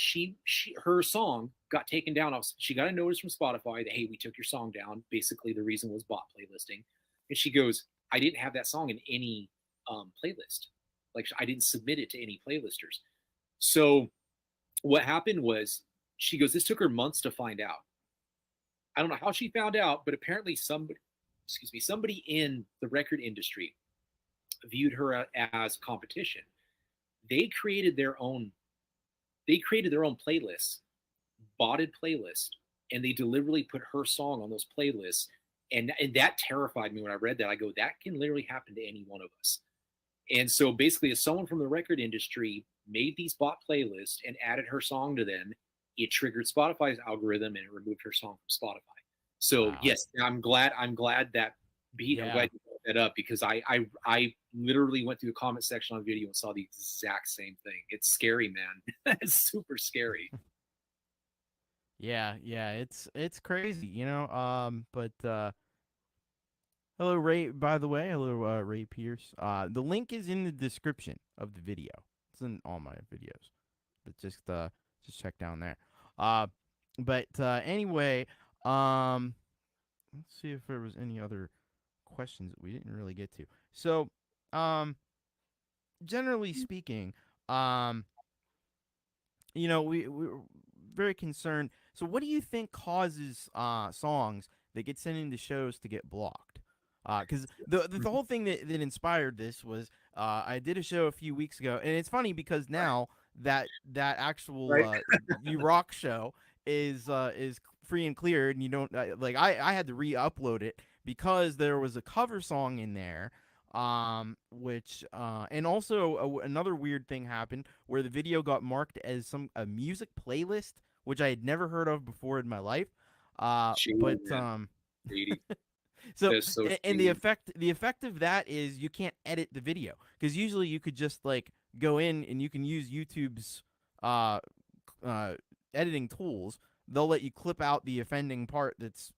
her song got taken down. She got a notice from Spotify that, hey, we took your song down. Basically, the reason was bot playlisting. And she goes, I didn't have that song in any playlist. Like, I didn't submit it to any playlisters. So what happened was, she goes, this took her months to find out. I don't know how she found out, but apparently somebody in the record industry viewed her as competition. They created their own playlists, botted playlists, and they deliberately put her song on those playlists. And that terrified me when I read that. I go, that can literally happen to any one of us. And so basically, if someone from the record industry made these bot playlists and added her song to them, it triggered Spotify's algorithm and it removed her song from Spotify. So wow. Yes, I'm glad that Pete, I'm glad you brought that up, because I literally went through the comment section on the video and saw the exact same thing. It's scary, man. It's super scary. Yeah, it's crazy, but hello Ray, by the way. Hello Ray Pierce. The link is in the description of the video. It's in all my videos. But just check down there. But anyway, let's see if there was any other questions that we didn't really get to. So, generally speaking, we're very concerned. So what do you think causes songs that get sent into shows to get blocked? Because the whole thing that inspired this was I did a show a few weeks ago, and it's funny because now that actual You Rock show is free and clear, and you don't I had to re-upload it because there was a cover song in there, which and also another weird thing happened where the video got marked as a music playlist, which I had never heard of before in my life. But so and the effect of that is you can't edit the video, because usually you could just go in and you can use YouTube's editing tools. They'll let you clip out the offending part. That's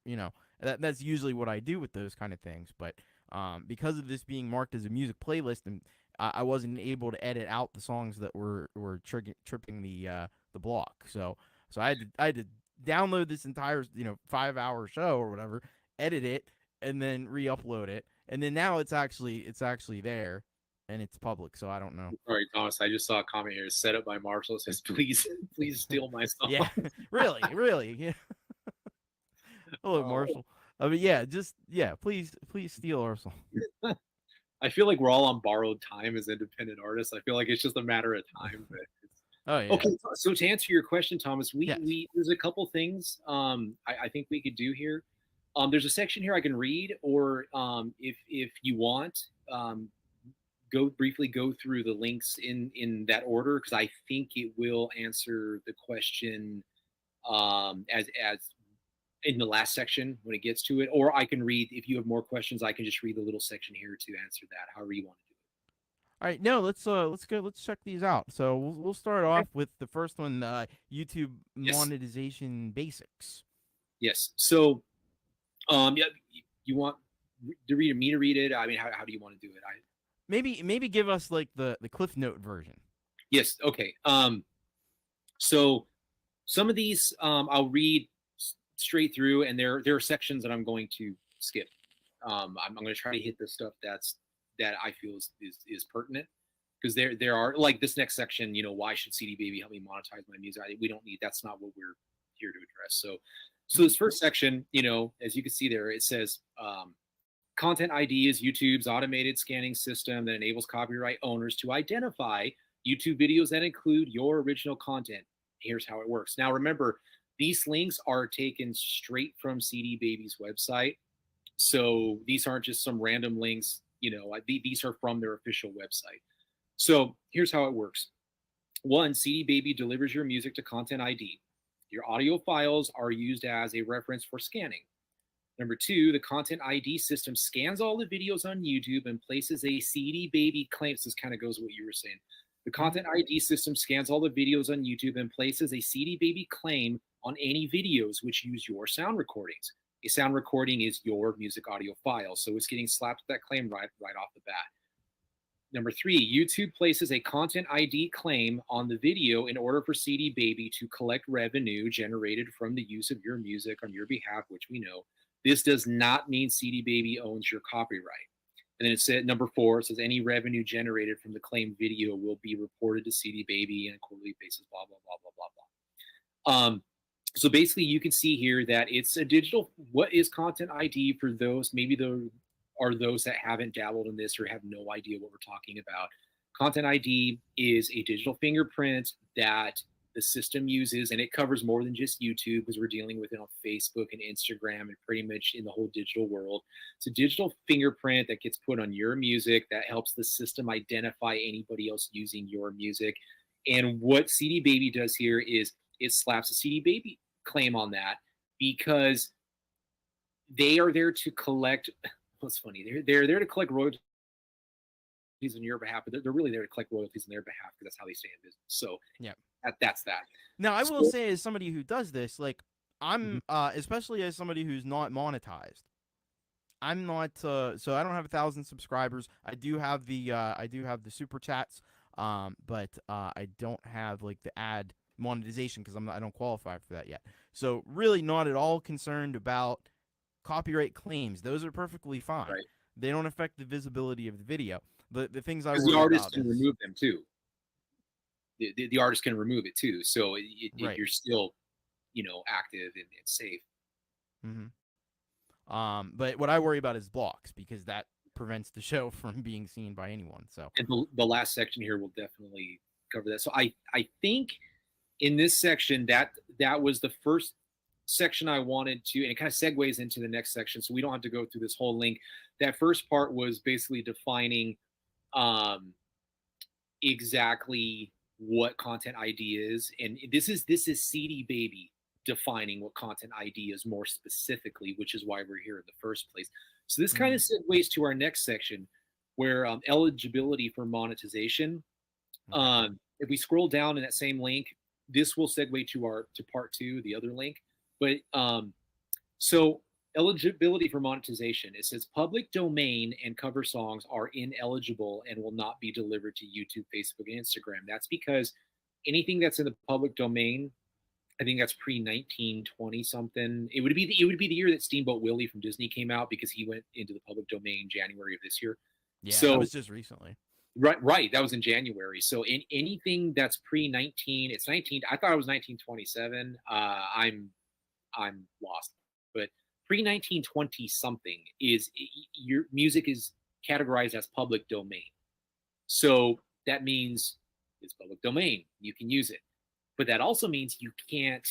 usually what I do with those kind of things. But because of this being marked as a music playlist, and I wasn't able to edit out the songs that were tripping the block. So I had to download this entire 5-hour show or whatever, edit it, and then re-upload it, and then now it's actually there, and it's public. So I don't know. Sorry, Thomas. I just saw a comment here. Set up by Marshall. It says, "Please steal my song." Yeah, really. Yeah. Hello, Marshall. I mean, please steal our song. I feel like we're all on borrowed time as independent artists. I feel like it's just a matter of time. But Okay, so to answer your question, Thomas, there's a couple things I think we could do here. There's a section here I can read, or if you want, briefly go through the links in that order, because I think it will answer the question as in the last section when it gets to it. Or I can read, if you have more questions, I can just read the little section here to answer that, however you want to do it. All right, no, let's check these out. So we'll start off with the first one, YouTube monetization basics. Yes. So you want me to read it? I mean, how do you want to do it? Maybe give us the Cliff Note version. Yes. Okay. So some of these I'll read straight through, and there are sections that I'm going to skip. I'm going to try to hit the stuff that I feel is pertinent, because there are, like this next section, why should CD Baby help me monetize my music? We don't need, that's not what we're here to address. So this first section, as you can see there, it says Content ID is YouTube's automated scanning system that enables copyright owners to identify YouTube videos that include your original content. Here's how it works. Now, remember, these links are taken straight from CD Baby's website. So these aren't just some random links. These are from their official website. So here's how it works. One, CD Baby delivers your music to Content ID. Your audio files are used as a reference for scanning. Number two, the Content ID system scans all the videos on YouTube and places a CD Baby claim. This kind of goes with what you were saying. The Content ID system scans all the videos on YouTube and places a CD Baby claim on any videos which use your sound recordings. A sound recording is your music audio file, so it's getting slapped with that claim right off the bat. Number three, YouTube places a Content ID claim on the video in order for CD Baby to collect revenue generated from the use of your music on your behalf, which we know. This does not mean CD Baby owns your copyright. And then it said, number four, it says any revenue generated from the claimed video will be reported to CD Baby on a quarterly basis, blah, blah, blah, blah, blah, blah. So basically you can see here that it's a digital, what is Content ID for those, maybe those that haven't dabbled in this or have no idea what we're talking about. Content ID is a digital fingerprint that the system uses, and it covers more than just YouTube because we're dealing with it on Facebook and Instagram and pretty much in the whole digital world. It's a digital fingerprint that gets put on your music that helps the system identify anybody else using your music. And what CD Baby does here is it slaps a CD Baby claim on that because they are there to collect. What's funny? They're there to collect royalties on your behalf, but they're really there to collect royalties on their behalf because that's how they stay in business. So yeah, that's that. Now I will say, as somebody who does this, like I'm, especially as somebody who's not monetized, I'm not. So I don't have 1,000 subscribers. I do have the super chats, but I don't have like the ad monetization because I don't qualify for that yet. So really, not at all concerned about copyright claims. Those are perfectly fine. Right. They don't affect the visibility of the video. The things I worry the artist about can is, remove them too. The artist can remove it too, so right. you're still, active and safe. But what I worry about is blocks because that prevents the show from being seen by anyone. So, and the last section here will definitely cover that. So I think in this section that was the first section I wanted to, and it kind of segues into the next section, so we don't have to go through this whole link. That first part was basically defining exactly what Content ID is, and this is CD Baby defining what Content ID is more specifically, which is why we're here in the first place. So this kind of segues to our next section, where eligibility for monetization. If we scroll down in that same link, this will segue to part two, the other link. But so eligibility for monetization, it says public domain and cover songs are ineligible and will not be delivered to YouTube, Facebook, and Instagram. That's because anything that's in the public domain, I think that's pre-1920 something. It would be the year that Steamboat Willie from Disney came out because he went into the public domain January of this year. Yeah, so that was just recently. Right. That was in January. So anything that's pre-19, it's 19. I thought it was 1927. I'm lost, but pre-1920 something is your music is categorized as public domain. So that means it's public domain. You can use it, but that also means you can't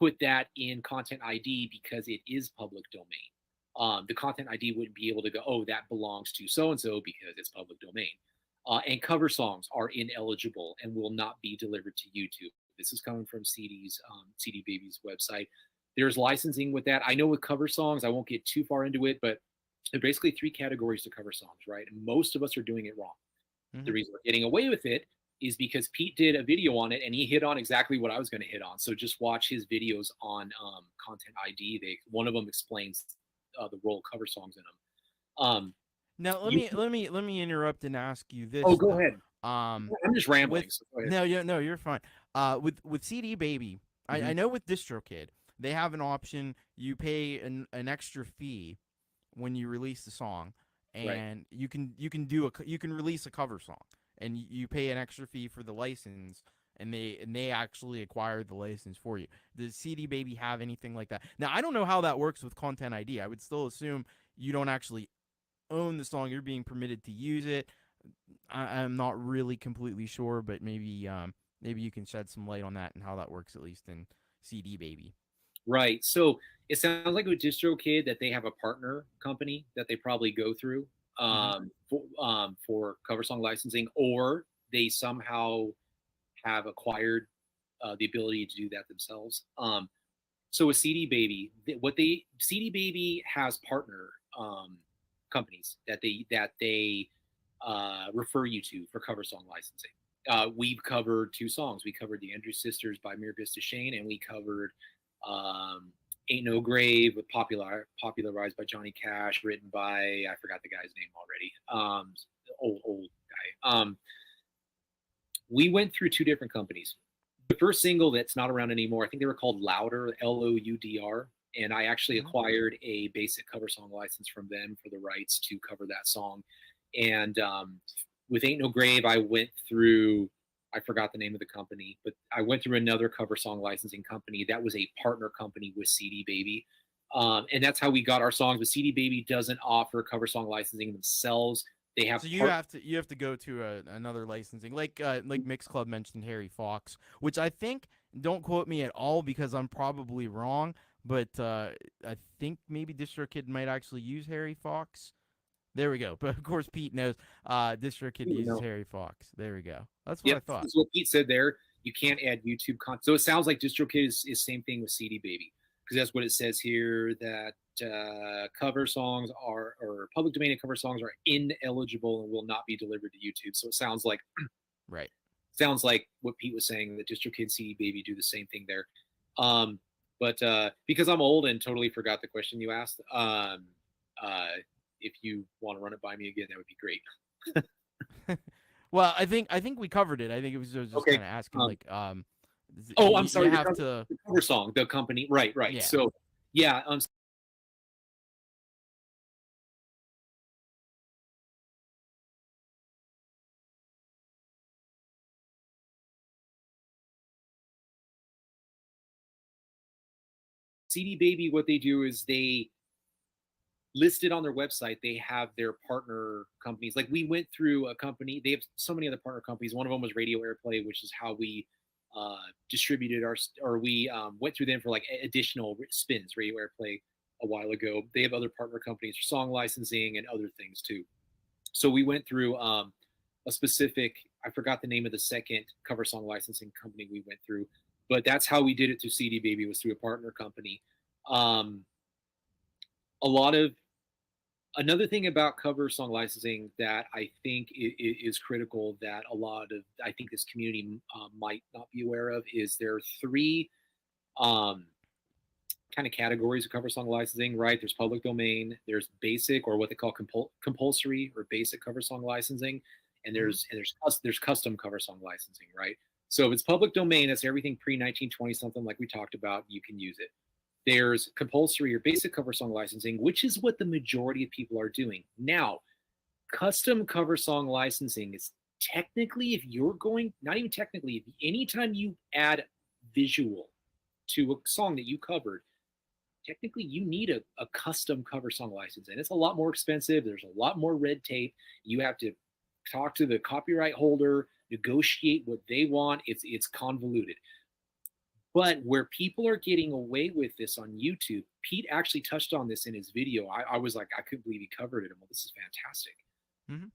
put that in Content ID because it is public domain. The Content ID wouldn't be able to go, oh, that belongs to so-and-so because it's public domain. And cover songs are ineligible and will not be delivered to YouTube. This is coming from CD Baby's website. There's licensing with that. I know with cover songs, I won't get too far into it, but there are basically three categories to cover songs, right? And most of us are doing it wrong. The reason we're getting away with it is because Pete did a video on it and he hit on exactly what I was going to hit on. So just watch his videos on Content ID. One of them explains the role of cover songs in them. Now let me interrupt and ask you this. Oh, go ahead. I'm just rambling. With, so go ahead. No, you're fine. With CD Baby, I know with DistroKid they have an option. You pay an extra fee when you release the song, and you can release a cover song, and you pay an extra fee for the license, and they actually acquire the license for you. Does CD Baby have anything like that? Now I don't know how that works with Content ID. I would still assume you don't actually own the song; you're being permitted to use it. I'm not really completely sure, but maybe you can shed some light on that and how that works, at least in CD Baby. Right. So it sounds like with DistroKid that they have a partner company that they probably go through Hmm. for cover song licensing, or they somehow have acquired the ability to do that themselves. So with CD Baby, CD Baby has partner companies that they refer you to for cover song licensing. We've covered two songs. We covered the Andrews Sisters by Mirabista Shane, and we covered um, "Ain't No Grave" with popularized by Johnny Cash, written by I forgot the guy's name already. Old guy. We went through two different companies. The first single that's not around anymore, I think they were called Louder, Loudr, and I actually Hmm. acquired a basic cover song license from them for the rights to cover that song. And with Ain't No Grave, I went through, I forgot the name of the company, but I went through another cover song licensing company that was a partner company with CD Baby. And that's how we got our songs. But CD Baby doesn't offer cover song licensing themselves. They have So part. you have to go to another licensing, like Mix Club mentioned Harry Fox, which I think, don't quote me at all because I'm probably wrong, but I think maybe DistroKid might actually use Harry Fox. There we go. But of course Pete knows DistroKid uses No. Harry Fox. There we go. That's what I Yep, thought. this is what Pete said there. You can't add YouTube content. So it sounds like DistroKid is same thing with CD Baby, because that's what it says here, that cover songs are, or public domain cover songs are ineligible and will not be delivered to YouTube. So it Right. sounds like what Pete was saying, that DistroKid, CD Baby do the same thing there. Um, but because I'm old and totally forgot the question you asked, uh, if you want to run it by me again, that would be great. Well, I think we covered it. I think it was just Okay. kind of asking Um, like Oh, I'm you sorry. have to, The cover song, the company. Right, right. yeah. So, yeah, CD Baby, what they do is they listed on their website. They have their partner companies. Like we went through a company. They have so many other partner companies. One of them was Radio Airplay, which is how we distributed our, or we went through them for like additional spins. Radio Airplay a while ago. They have other partner companies for song licensing and other things too. So we went through a specific, I forgot the name of the second cover song licensing company we went through, but that's how we did it through CD Baby, was through a partner company. um, a lot of Another thing about cover song licensing that I think is critical, that a lot of, I think this community might not be aware of, is there are three um, kind of categories of cover song licensing, right? There's public domain, there's basic, or what they call compulsory or basic cover song licensing, and Hmm. there's custom cover song licensing, right? So if it's public domain, that's everything pre 1920 something, like we talked about, you can use it. There's compulsory or basic cover song licensing, which is what the majority of people are doing now. Custom cover song licensing is technically, if you're going, not even technically, if anytime you add visual to a song that you covered, technically you need a custom cover song license, and it's a lot more expensive. There's a lot more red tape. You have to talk to the copyright holder, negotiate what they want. It's convoluted. But where people are getting away with this on YouTube, Pete actually touched on this in his video. I was like, I couldn't believe he covered it. I'm like, this is fantastic. Hmm.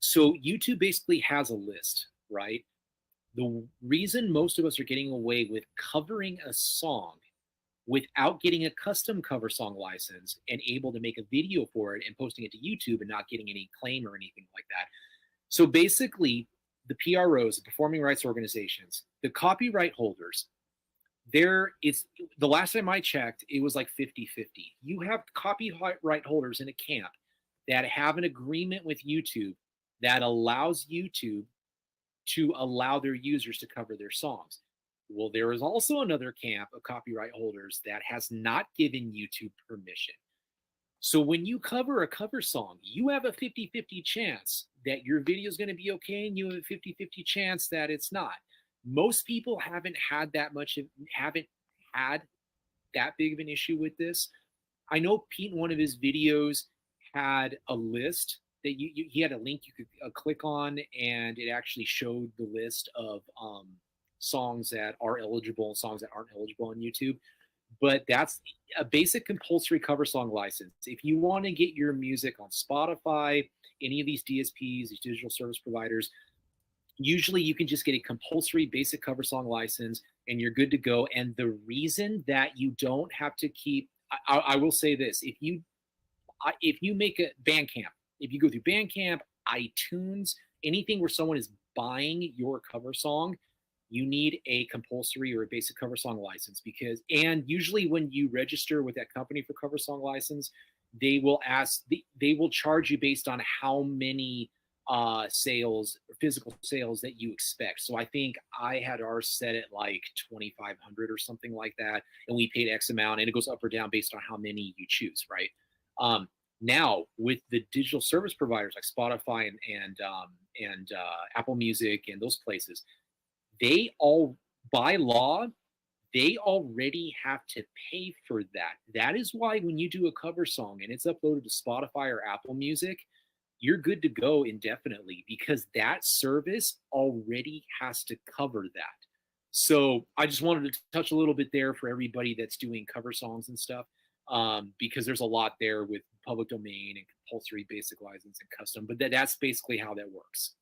So YouTube basically has a list, right? The reason most of us are getting away with covering a song without getting a custom cover song license and able to make a video for it and posting it to YouTube and not getting any claim or anything like that. So basically, the PROs, the performing rights organizations, the copyright holders, there it's the last time I checked, it was like 50-50. You have copyright holders in a camp that have an agreement with YouTube that allows YouTube to allow their users to cover their songs. Well, there is also another camp of copyright holders that has not given YouTube permission. So when you cover a cover song, you have a 50-50 chance that your video is going to be okay, and you have a 50-50 chance that it's not. Most people haven't had that big of an issue with this. I know Pete in one of his videos had a list that he had a link you could click on, and it actually showed the list of songs that are eligible and songs that aren't eligible on YouTube. but that's a basic compulsory cover song license. If you want to get your music on Spotify, any of these DSPs, these digital service providers, usually you can just get a compulsory basic cover song license and you're good to go. And the reason that you don't have to keep, I will say this, if you make a Bandcamp, if you go through Bandcamp, iTunes, anything where someone is buying your cover song, you need a compulsory or a basic cover song license, because, and usually when you register with that company for cover song license, they will charge you based on how many sales, physical sales that you expect. So I think I had ours set at like 2,500 or something like that, and we paid X amount, and it goes up or down based on how many you choose, right? Now with the digital service providers like Spotify and Apple Music and those places, they all, by law, they already have to pay for that. That is why when you do a cover song and it's uploaded to Spotify or Apple Music, you're good to go indefinitely, because that service already has to cover that. So I just wanted to touch a little bit there for everybody that's doing cover songs and stuff, because there's a lot there with public domain and compulsory basic license and custom, but that's basically how that works.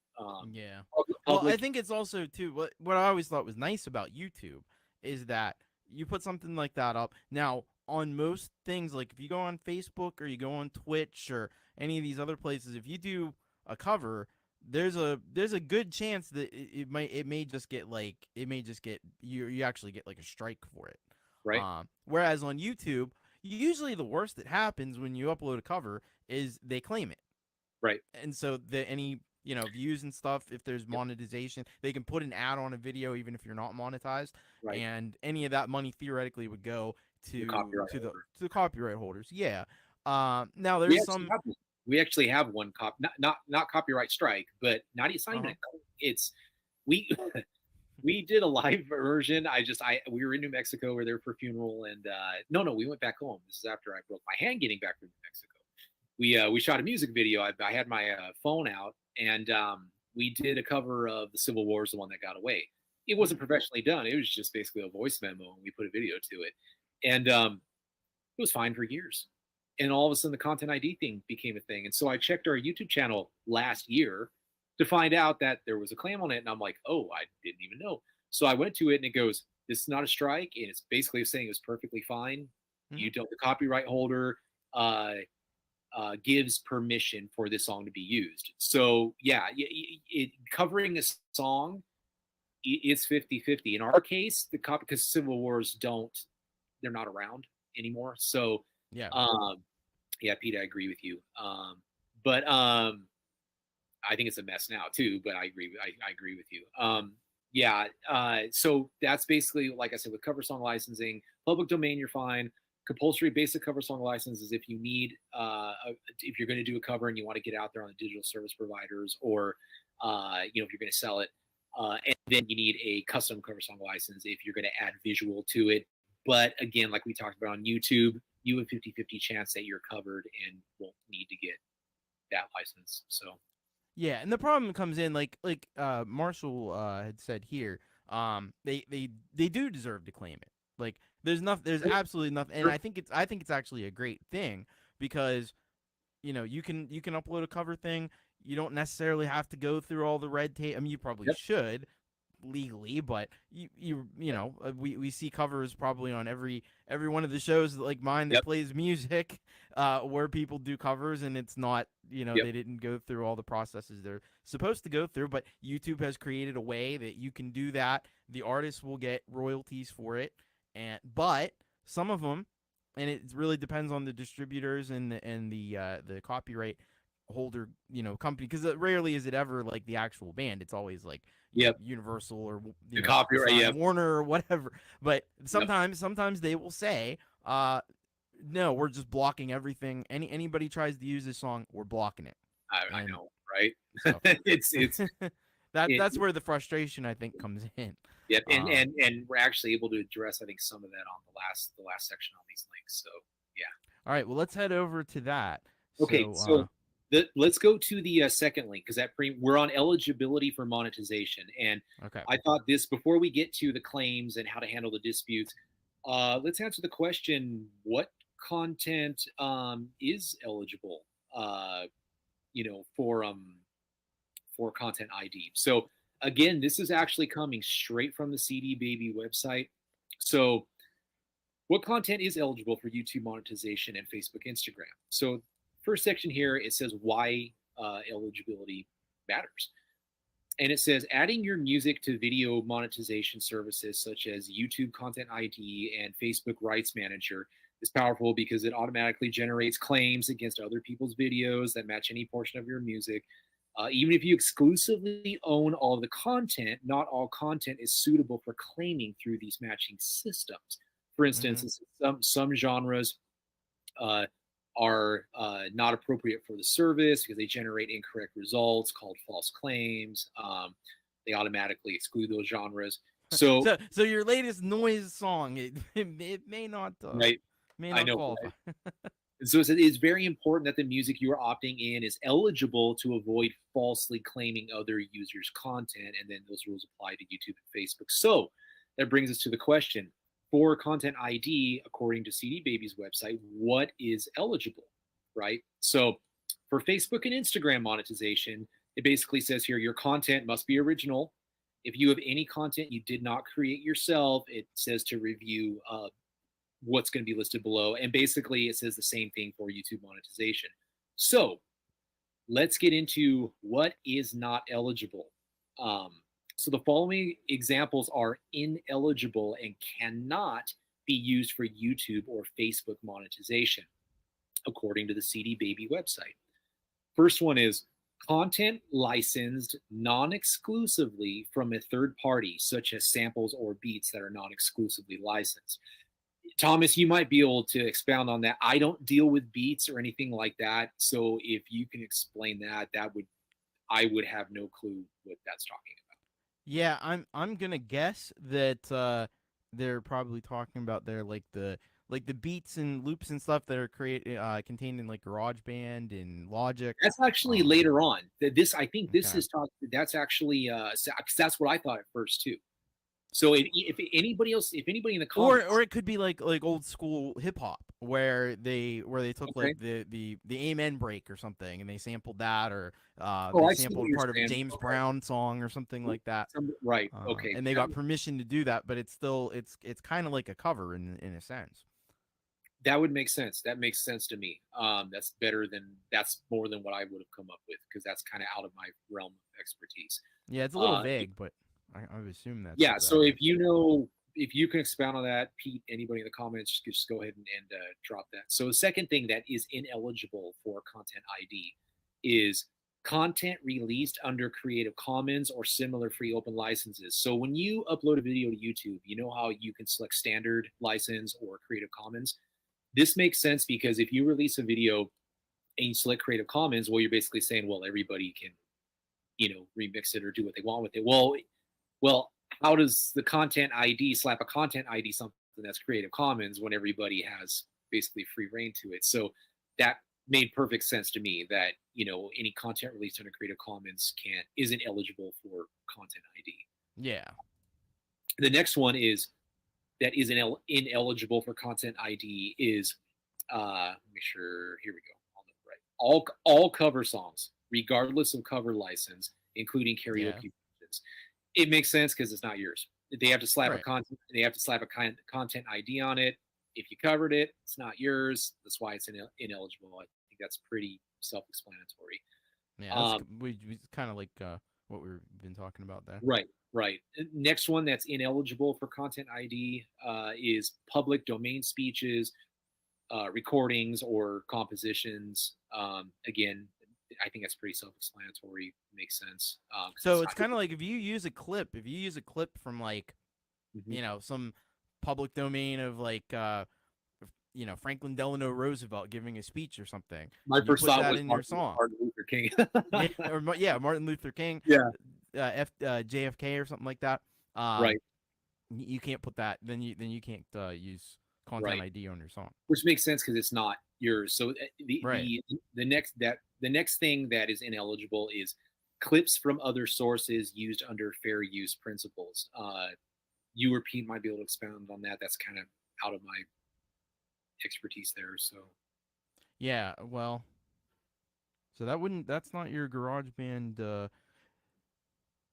Yeah. Well, I think it's also too what I always thought was nice about YouTube is that you put something like that up. Now, on most things, like if you go on Facebook or you go on Twitch or any of these other places, if you do a cover, there's a good chance that it may just get you actually get like a strike for it. Right. Whereas on YouTube, usually the worst that happens when you upload a cover is they claim it. Right. And so any views and stuff, if there's monetization, they can put an ad on a video even if you're not monetized, right. and any of that money theoretically would go to the copyright holders. Yeah. Now there's we actually have one not copyright strike, but it's not even we did a live version. We were in New Mexico, we were there for a funeral, and no, we went back home. This is after I broke my hand getting back from New Mexico. We shot a music video. I had my phone out, and we did a cover of the Civil War is the one that got away. It wasn't professionally done. It was just basically a voice memo, and we put a video to it. And it was fine for years. And all of a sudden, the Content ID thing became a thing. And so I checked our YouTube channel last year to find out that there was a claim on it. And I'm like, oh, I didn't even know. So I went to it, and it goes, this is not a strike. And it's basically saying it was perfectly fine. Mm-hmm. The copyright holder gives permission for this song to be used. So yeah, covering a song, it's 50-50. In our case, because Civil Wars they're not around anymore. So yeah, Pete, I agree with you. But I think it's a mess now too. But I agree with you. So that's basically, like I said, with cover song licensing, public domain, you're fine. Compulsory basic cover song license is if you need, if you're going to do a cover and you want to get out there on the digital service providers, or if you're going to sell it, and then you need a custom cover song license if you're going to add visual to it. But again, like we talked about on YouTube, you have 50-50 chance that you're covered and won't need to get that license. So yeah, and the problem comes in like Marshall had said here, they do deserve to claim it. Like there's absolutely nothing, and I think it's actually a great thing, because you can upload a cover thing. You don't necessarily have to go through all the red tape. I mean, you probably should legally, but we see covers probably on every one of the shows like mine that plays music, where people do covers, and it's not they didn't go through all the processes they're supposed to go through. But YouTube has created a way that you can do that. The artists will get royalties for it. But some of them, and it really depends on the distributors and the copyright holder, company, because rarely is it ever like the actual band. It's always like Universal or the copyright, Warner or whatever. But sometimes they will say, no, we're just blocking everything. Anybody tries to use this song, we're blocking it. I know, right? So, it's that's where the frustration, I think, comes in. Yep, and we're actually able to address, I think, some of that on the last section on these links. So yeah. All right, well, let's head over to that. Okay, so let's go to the second link, because we're on eligibility for monetization, and I thought this, before we get to the claims and how to handle the disputes, Let's answer the question: what content is eligible? You know, for content ID. So again, this is actually coming straight from the CD Baby website. So what content is eligible for YouTube monetization and Facebook, Instagram? So first section here, it says why eligibility matters. And it says adding your music to video monetization services such as YouTube Content ID and Facebook Rights Manager is powerful because it automatically generates claims against other people's videos that match any portion of your music. Even if you exclusively own all of the content, not all content is suitable for claiming through these matching systems. For instance, some genres uh, are not appropriate for the service because they generate incorrect results called false claims. They automatically exclude those genres. So, so your latest noise song, it may not right, may I not know. qualify. Right? And so it's very important that the music you are opting in is eligible to avoid falsely claiming other users' content, and then those rules apply to YouTube and Facebook. So that brings us to the question: for Content ID, according to CD Baby's website, what is eligible, right? So for Facebook and Instagram monetization, it basically says here your content must be original. If you have any content you did not create yourself, it says to review what's going to be listed below. And basically, it says the same thing for YouTube monetization. So let's get into what is not eligible. So the following examples are ineligible and cannot be used for YouTube or Facebook monetization, according to the CD Baby website. First one is content licensed non-exclusively from a third party, such as samples or beats that are non-exclusively licensed. Thomas, you might be able to expound on that. I don't deal with beats or anything like that, so if you can explain that, I would have no clue what that's talking about. Yeah, I'm gonna guess that they're probably talking about like the beats and loops and stuff that are contained in like GarageBand and Logic. That's actually later on. This I think this Okay. is talk. That's actually because that's what I thought at first too. So if anybody else, if anybody in the comments, Or it could be like old school hip hop where they took okay, like the Amen break or something and they sampled that, or oh, they I see what sampled you're part of a saying. James Okay, Brown song or something like that. right, okay, And they got permission to do that, but it's kind of like a cover in a sense. that would make sense. That makes sense to me. That's more than what I would have come up with because that's kind of out of my realm of expertise. Yeah, it's a little Uh, vague, but I would assume that's yeah. So right. if you can expound on that, Pete, anybody in the comments, just go ahead and drop that. So the second thing that is ineligible for Content ID is content released under Creative Commons or similar free open licenses. So when you upload a video to YouTube, you know how you can select standard license or Creative Commons. This makes sense because if you release a video and you select Creative Commons, well, you're basically saying, well, everybody can, remix it or do what they want with it. Well, how does the Content ID slap a Content ID something that's Creative Commons when everybody has basically free reign to it? So that made perfect sense to me that any content released under Creative Commons isn't eligible for Content ID. Yeah. The next one is that is ineligible for Content ID is make sure here we go. All cover songs, regardless of cover license, including karaoke versions. It makes sense because it's not yours. They have to slap Right. a content ID on it. If you covered it, it's not yours. That's why it's ineligible. I think that's pretty self-explanatory. Yeah, we kind of like what we've been talking about there. Right. Next one that's ineligible for Content ID is public domain speeches, recordings, or compositions. Again, I think that's pretty self-explanatory. Makes sense. So it's kind of like if you use a clip from like, some public domain of like, Franklin Delano Roosevelt giving a speech or something. My first put thought that was in your Martin, song. Martin Luther King. Martin Luther King. Yeah. JFK or something like that. Right. You can't put that. Then you can't use Content ID on your song. Which makes sense because it's not yours. So the next thing that is ineligible is clips from other sources used under fair use principles. You or Pete might be able to expound on that. That's kind of out of my expertise there. So Yeah, well, so that's not your GarageBand.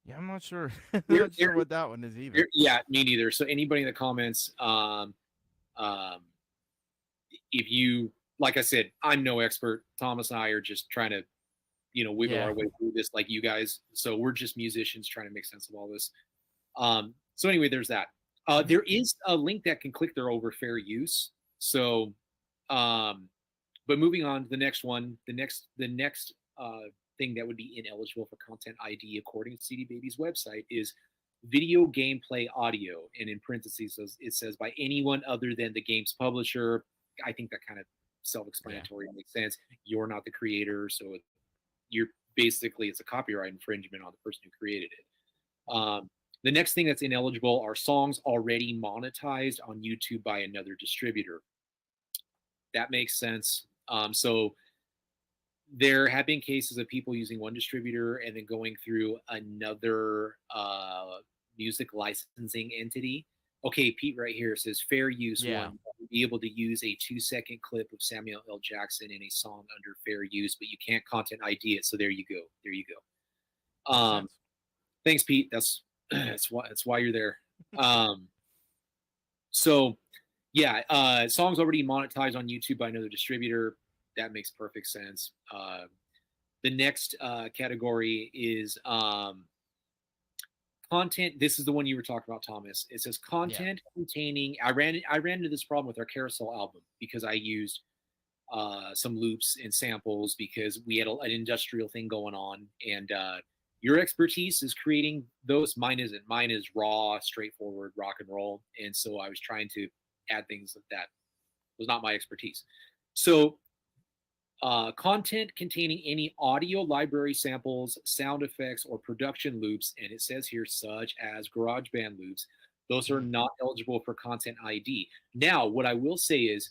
Yeah, I'm not sure. I'm there, not there, sure what that one is either. yeah, me neither. So anybody in the comments, um, if you, like I said, I'm no expert. Thomas and I are just trying to, wiggle Yeah, our way through this like you guys. So we're just musicians trying to make sense of all this. So anyway, there's that. There is a link that can click there over fair use. So, but moving on to the next one, the next thing that would be ineligible for content ID according to CD Baby's website is video gameplay audio, and in parentheses it says by anyone other than the game's publisher. I think that kind of self-explanatory, makes sense. You're not the creator, so you're basically, it's a copyright infringement on the person who created it. The next thing that's ineligible are songs already monetized on YouTube by another distributor. That makes sense. So there have been cases of people using one distributor and then going through another music licensing entity. Okay, Pete right here says fair use one. Be able to use a 2-second clip of Samuel L. Jackson in a song under fair use, but you can't content ID it. So there you go. There you go. Thanks, Pete. That's why you're there. So yeah, songs already monetized on YouTube by another distributor. That makes perfect sense. The next category is content. This is the one you were talking about, Thomas. It says content containing. I ran into this problem with our Carousel album because I used some loops and samples because we had an industrial thing going on, and your expertise is creating those. Mine isn't. Mine is raw, straightforward rock and roll, and so I was trying to add things that was not my expertise. So content containing any audio library samples, sound effects, or production loops, and it says here such as GarageBand loops, those are not eligible for content ID. Now, what I will say is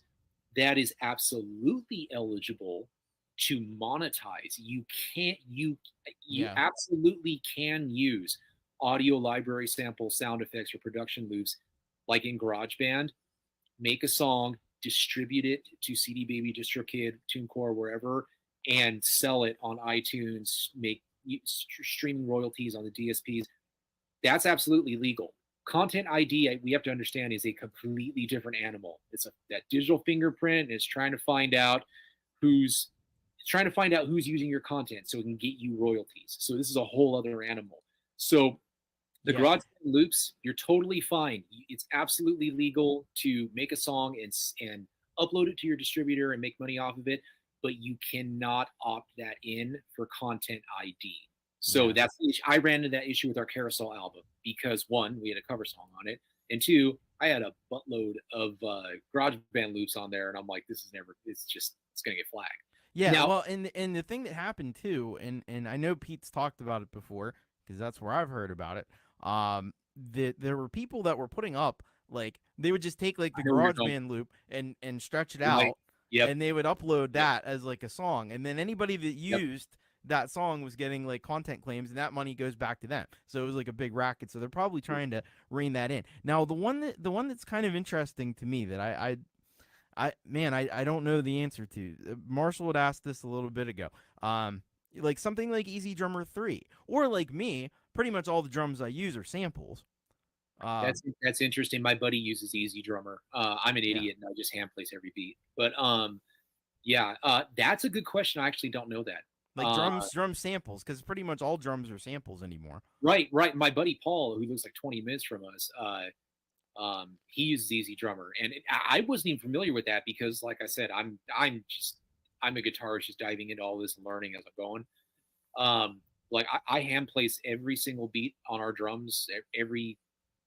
that is absolutely eligible to monetize. You absolutely can use audio library samples, sound effects, or production loops like in GarageBand, make a song, distribute it to CD Baby, DistroKid, TuneCore, wherever, and sell it on iTunes, make streaming royalties on the DSPs. That's absolutely legal. Content ID, we have to understand, is a completely different animal. It's that digital fingerprint, and it's trying to find out who's using your content so it can get you royalties. So this is a whole other animal. So the GarageBand loops, you're totally fine. It's absolutely legal to make a song and upload it to your distributor and make money off of it, but you cannot opt that in for content ID. So that's the issue. I ran into that issue with our Carousel album because one, we had a cover song on it, and two, I had a buttload of GarageBand loops on there, and I'm like, it's gonna get flagged. Yeah, now, well, and the thing that happened too, and I know Pete's talked about it before because that's where I've heard about it. There were people that were putting up, like, they would just take like the GarageBand loop and stretch it out, and they would upload that as like a song, and then anybody that used that song was getting like content claims, and that money goes back to them. So it was like a big racket. So they're probably trying to rein that in. Now the one that's kind of interesting to me that I don't know the answer to. Marshall had asked this a little bit ago. Like something like EZdrummer 3, or like me, pretty much all the drums I use are samples. That's interesting. My buddy uses EZdrummer. I'm an idiot and I just hand place every beat. But that's a good question. I actually don't know that. Like drum samples, because pretty much all drums are samples anymore. Right. My buddy Paul, who lives like 20 minutes from us, he uses EZdrummer, and I wasn't even familiar with that because, like I said, I'm a guitarist just diving into all this and learning as I'm going. Like I hand place every single beat on our drums, every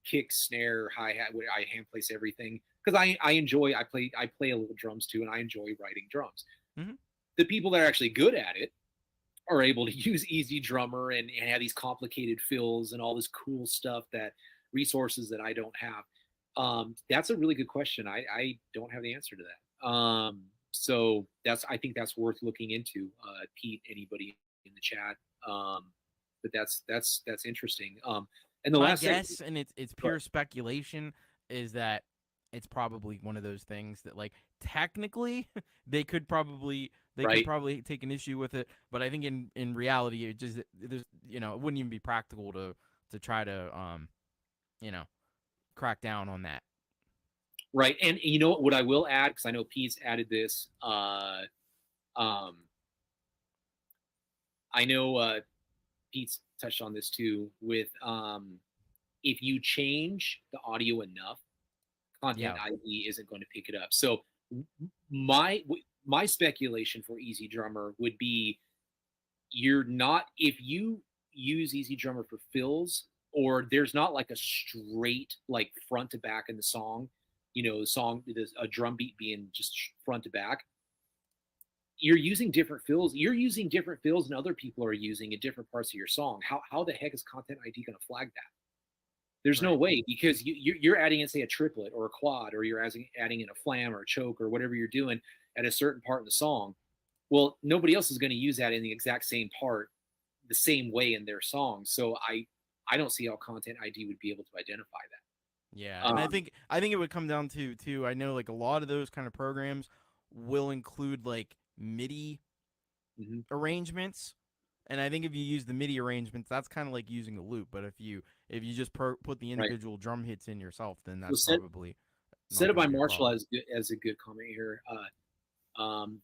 kick, snare, hi-hat. I hand place everything because I play a little drums too, and I enjoy writing drums. Mm-hmm. The people that are actually good at it are able to use EZdrummer and have these complicated fills and all this cool stuff, that resources that I don't have. That's a really good question. I don't have the answer to that. So I think that's worth looking into. Pete, anybody in the chat. But that's interesting. And the last guess, and it's pure speculation, is that it's probably one of those things that like technically they could right? probably take an issue with it, but I think in reality it just there's it wouldn't even be practical to try to you know crack down on that. Right. And you know what I will add, because I know Pete's added this. Um, I know Pete's touched on this too. With if you change the audio enough, Content Yeah. ID isn't going to pick it up. So my my speculation for 𝗖𝓕𝓃𝓊𝓍 would be you're not if you use 𝗖𝓕𝓃𝓊𝓍 for fills, or there's not like a straight like front to back in the song, the song, there's a drum beat being just front to back. You're using different fills. You're using different fills than other people are using in different parts of your song. How the heck is Content ID going to flag that? There's no Right. way, because you're adding in, say, a triplet or a quad, or you're adding in a flam or a choke or whatever you're doing at a certain part in the song. Well, nobody else is going to use that in the exact same part the same way in their song. So I don't see how Content ID would be able to identify Yeah, that. and I think it would come down to I know like a lot of those kind of programs will include like MIDI Mhm. arrangements, and I think if you use the MIDI arrangements, that's kind of like using a loop. But if you just put the Right. individual drum hits in yourself, then So that's probably not Set going to by be a Marshall problem. as a good comment here.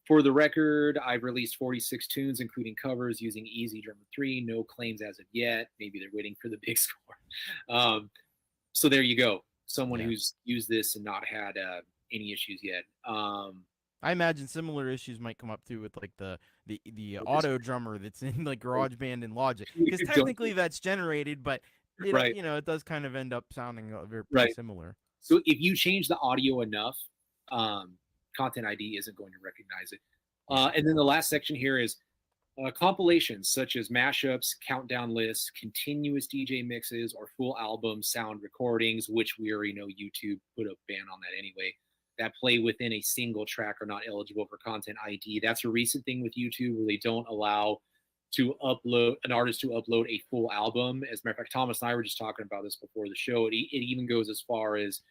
For the record, I've released 46 tunes, including covers, using 𝗖𝓕𝓃𝓊𝓍. No claims as of yet. Maybe they're waiting for the big score. So there you go. Someone Yeah, who's used this and not had any issues yet. I imagine similar issues might come up too with like the This, auto drummer that's in like GarageBand and Logic, because don't, technically that's generated, but right, it does kind of end up sounding very pretty right. similar. So if you change the audio enough, um, Content ID isn't going to recognize it. Yeah. And then the last section here is compilations such as mashups, countdown lists, continuous DJ mixes, or full album sound recordings, which we already know YouTube put a ban on that anyway, that play within a single track are not eligible for Content ID. That's a recent thing with YouTube where they don't allow an artist to upload a full album. As a matter of fact, Thomas and I were just talking about this before the show. It even goes as far as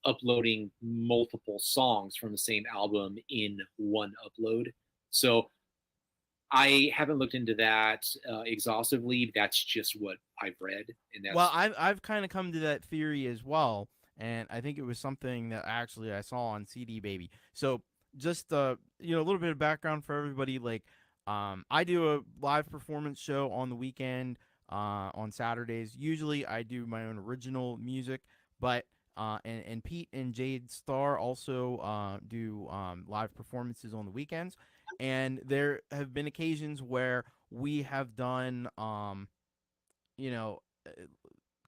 uploading multiple songs from the same album in one upload. So I haven't looked into that exhaustively. That's just what I've read, and Well, that's I've kind of come to that theory as well, and I think it was something that actually I saw on CD Baby. So just a little bit of background for everybody. Like, I do a live performance show on the weekend, on Saturdays. Usually, I do my own original music, but and Pete and Jade Star also do live performances on the weekends, and there have been occasions where we have done you know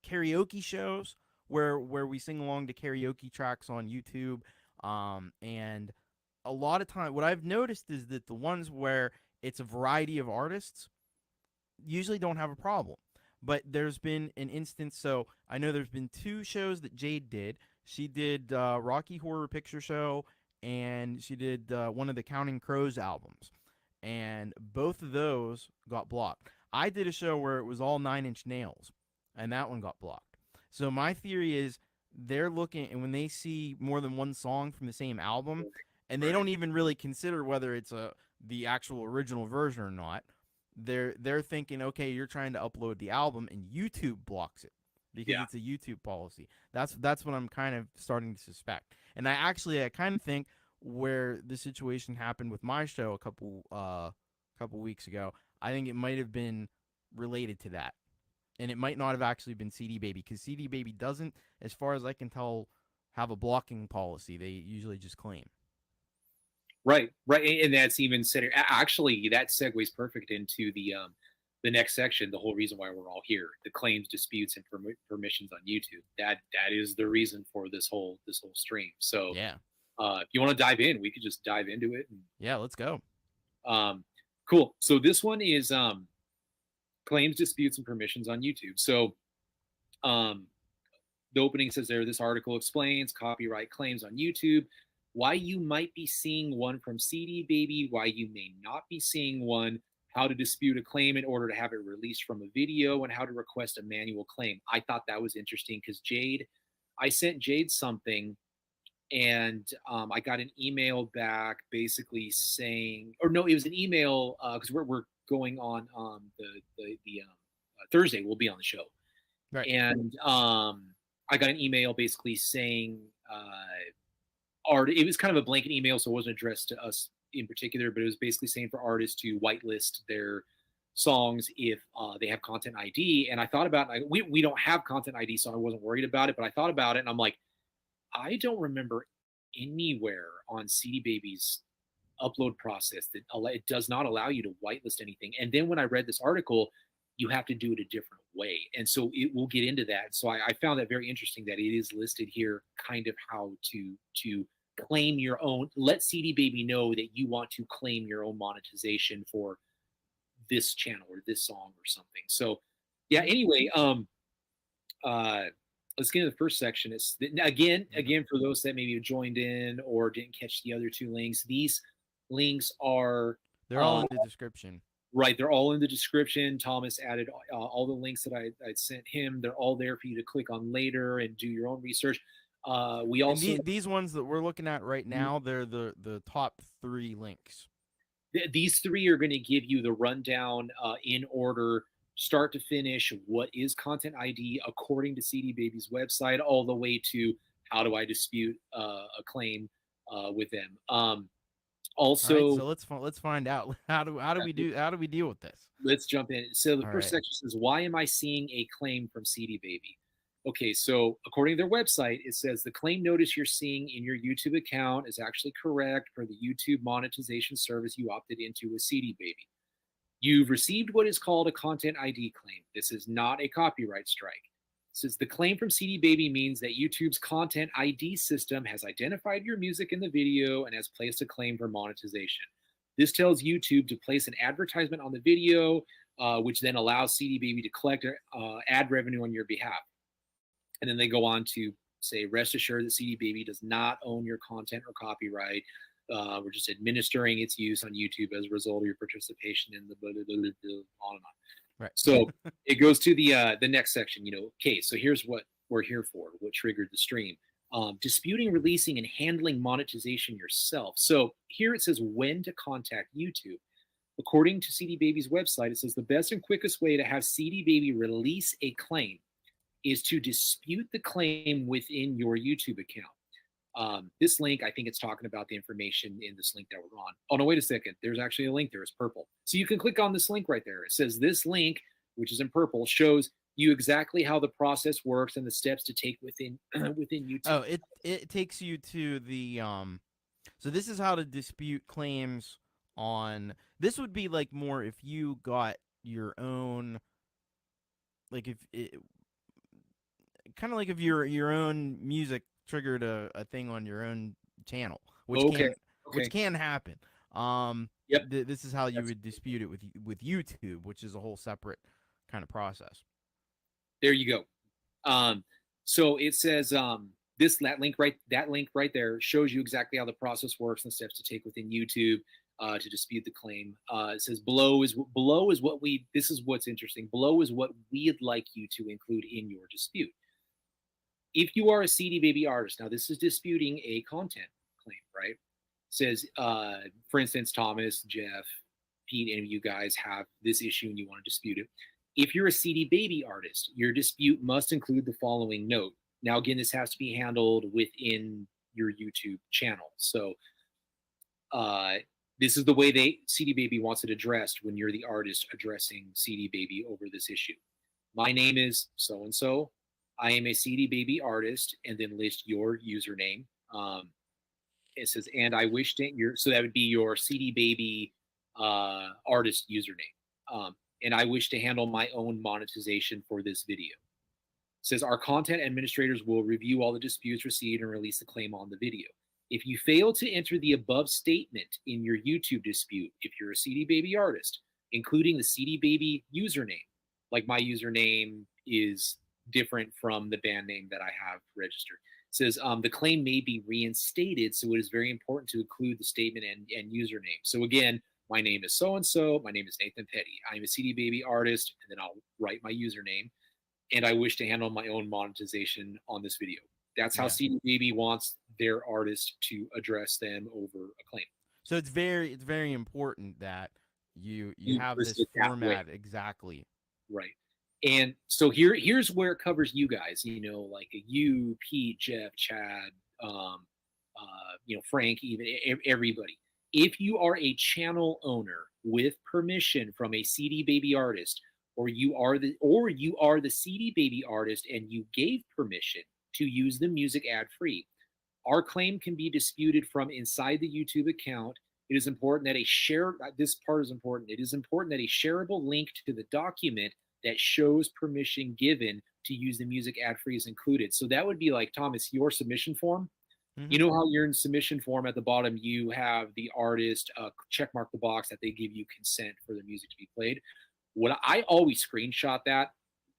karaoke shows where we sing along to karaoke tracks on YouTube. And a lot of time, what I've noticed is that the ones where it's a variety of artists usually don't have a problem. But there's been an instance, so I know there's been two shows that Jade did. She did Rocky Horror Picture Show, and she did one of the Counting Crows albums, and both of those got blocked. I did a show where it was all Nine Inch Nails, and that one got blocked. So my theory is they're looking, and when they see more than one song from the same album, and they right. don't even really consider whether it's the actual original version or not, they're thinking, okay, you're trying to upload the album, and YouTube blocks it because Yeah, it's a YouTube policy. That's what I'm kind of starting to suspect. And I kind of think where the situation happened with my show a couple weeks ago, I think it might have been related to that. And it might not have actually been CD Baby, because CD Baby doesn't, as far as I can tell, have a blocking policy. They usually just claim. right, and that's even said. Actually, that segues perfect into the next section. The whole reason why we're all here: the claims, disputes, and permissions on YouTube. That is the reason for this whole stream. So, Yeah. if you want to dive in, we could just dive into it. Yeah, let's go. Cool. So this one is claims, disputes, and permissions on YouTube. So, um, the opening says there, this article explains copyright claims on YouTube, why you might be seeing one from CD Baby, why you may not be seeing one, how to dispute a claim in order to have it released from a video, and how to request a manual claim. I thought that was interesting because I sent Jade something and I got an email back basically saying, or no, it was an email because we're going on the Thursday. We'll be on the show, Right. and I got an email basically saying art. It was kind of a blanket email, so it wasn't addressed to us in particular, but it was basically saying for artists to whitelist their songs if they have content ID. And I thought about it. We don't have content ID, so I wasn't worried about it. But I thought about it, and I'm like, I don't remember anywhere on CD Baby's upload process that it does not allow you to whitelist anything. And then when I read this article, you have to do it a different way. And so we'll get into that. So I found that very interesting that it is listed here, kind of how to claim your own. Let CD Baby know that you want to claim your own monetization for this channel or this song or something. So yeah. Anyway, let's get into the first section. It's again for those that maybe joined in or didn't catch the other two links. These links are They're all in the description. Right, they're all in the description. Thomas added all the links that I sent him. They're all there for you to click on later and do your own research. We also these ones that we're looking at right now, they're the top 3 links. These 3 are going to give you the rundown in order, start to finish. What is content ID according to CD Baby's website, all the way to how do I dispute a claim with them. Also, right, so let's find out how do we deal with this. Let's jump in. So the first section says, why am I seeing a claim from CD Baby? Okay, so according to their website, it says the claim notice you're seeing in your YouTube account is actually correct for the YouTube monetization service you opted into with CD Baby. You've received what is called a content ID claim. This is not a copyright strike. It says the claim from CD Baby means that YouTube's content ID system has identified your music in the video and has placed a claim for monetization. This tells YouTube to place an advertisement on the video, which then allows CD Baby to collect ad revenue on your behalf. And then they go on to say, rest assured that CD Baby does not own your content or copyright. We're just administering its use on YouTube as a result of your participation in the blah, blah, blah, blah, on and on. Right. So it goes to the next section. Okay, so here's what we're here for. What triggered the stream? Disputing, releasing, and handling monetization yourself. So here it says when to contact YouTube. According to CD Baby's website, it says the best and quickest way to have CD Baby release a claim is to dispute the claim within your YouTube account. This link, I think it's talking about the information in this link that we're on. Oh, no, wait a second. There's actually a link there. It's purple. So you can click on this link right there. It says this link, which is in purple, shows you exactly how the process works and the steps to take within YouTube. Oh, it takes you to the so this is how to dispute claims on. This would be like more if you got your own, like if it kind of like if your own music triggered a thing on your own channel, which can happen. Yep. This is how you would dispute it with YouTube, which is a whole separate kind of process. There you go. So it says that link right there shows you exactly how the process works and steps to take within YouTube to dispute the claim. It says below is what we. This is what's interesting. Below is what we'd like you to include in your dispute. If you are a CD Baby artist, now this is disputing a content claim, right? It says, for instance, Thomas, Jeff, Pete, any of you guys have this issue and you want to dispute it. If you're a CD Baby artist, your dispute must include the following note. Now, again, this has to be handled within your YouTube channel. So this is the way CD Baby wants it addressed when you're the artist addressing CD Baby over this issue. My name is so-and-so. I am a CD Baby artist, and then list your username. It says, and I wish to so that would be your CD Baby artist username. And I wish to handle my own monetization for this video. It says our content administrators will review all the disputes received and release the claim on the video. If you fail to enter the above statement in your YouTube dispute, if you're a CD Baby artist, including the CD Baby username, like my username is different from the band name that I have registered. It says the claim may be reinstated, so it is very important to include the statement and username. So again, my name is so-and-so, my name is Nathan Petty. I'm a CD Baby artist, and then I'll write my username, and I wish to handle my own monetization on this video. That's how CD Baby wants their artist to address them over a claim. So it's very important that you have list this it that way. format exactly. Right. And so here's where it covers you guys, you know, like you, Pete, Jeff, Chad, you know, Frank, even everybody. If you are a channel owner with permission from a CD Baby artist, or you are the CD Baby artist and you gave permission to use the music ad free, our claim can be disputed from inside the YouTube account. It is important that this part is important. It is important that a shareable link to the document that shows permission given to use the music ad free is included. So that would be like, Thomas, your submission form. Mm-hmm. You know how your submission form at the bottom, you have the artist check mark the box that they give you consent for the music to be played. What I always screenshot that,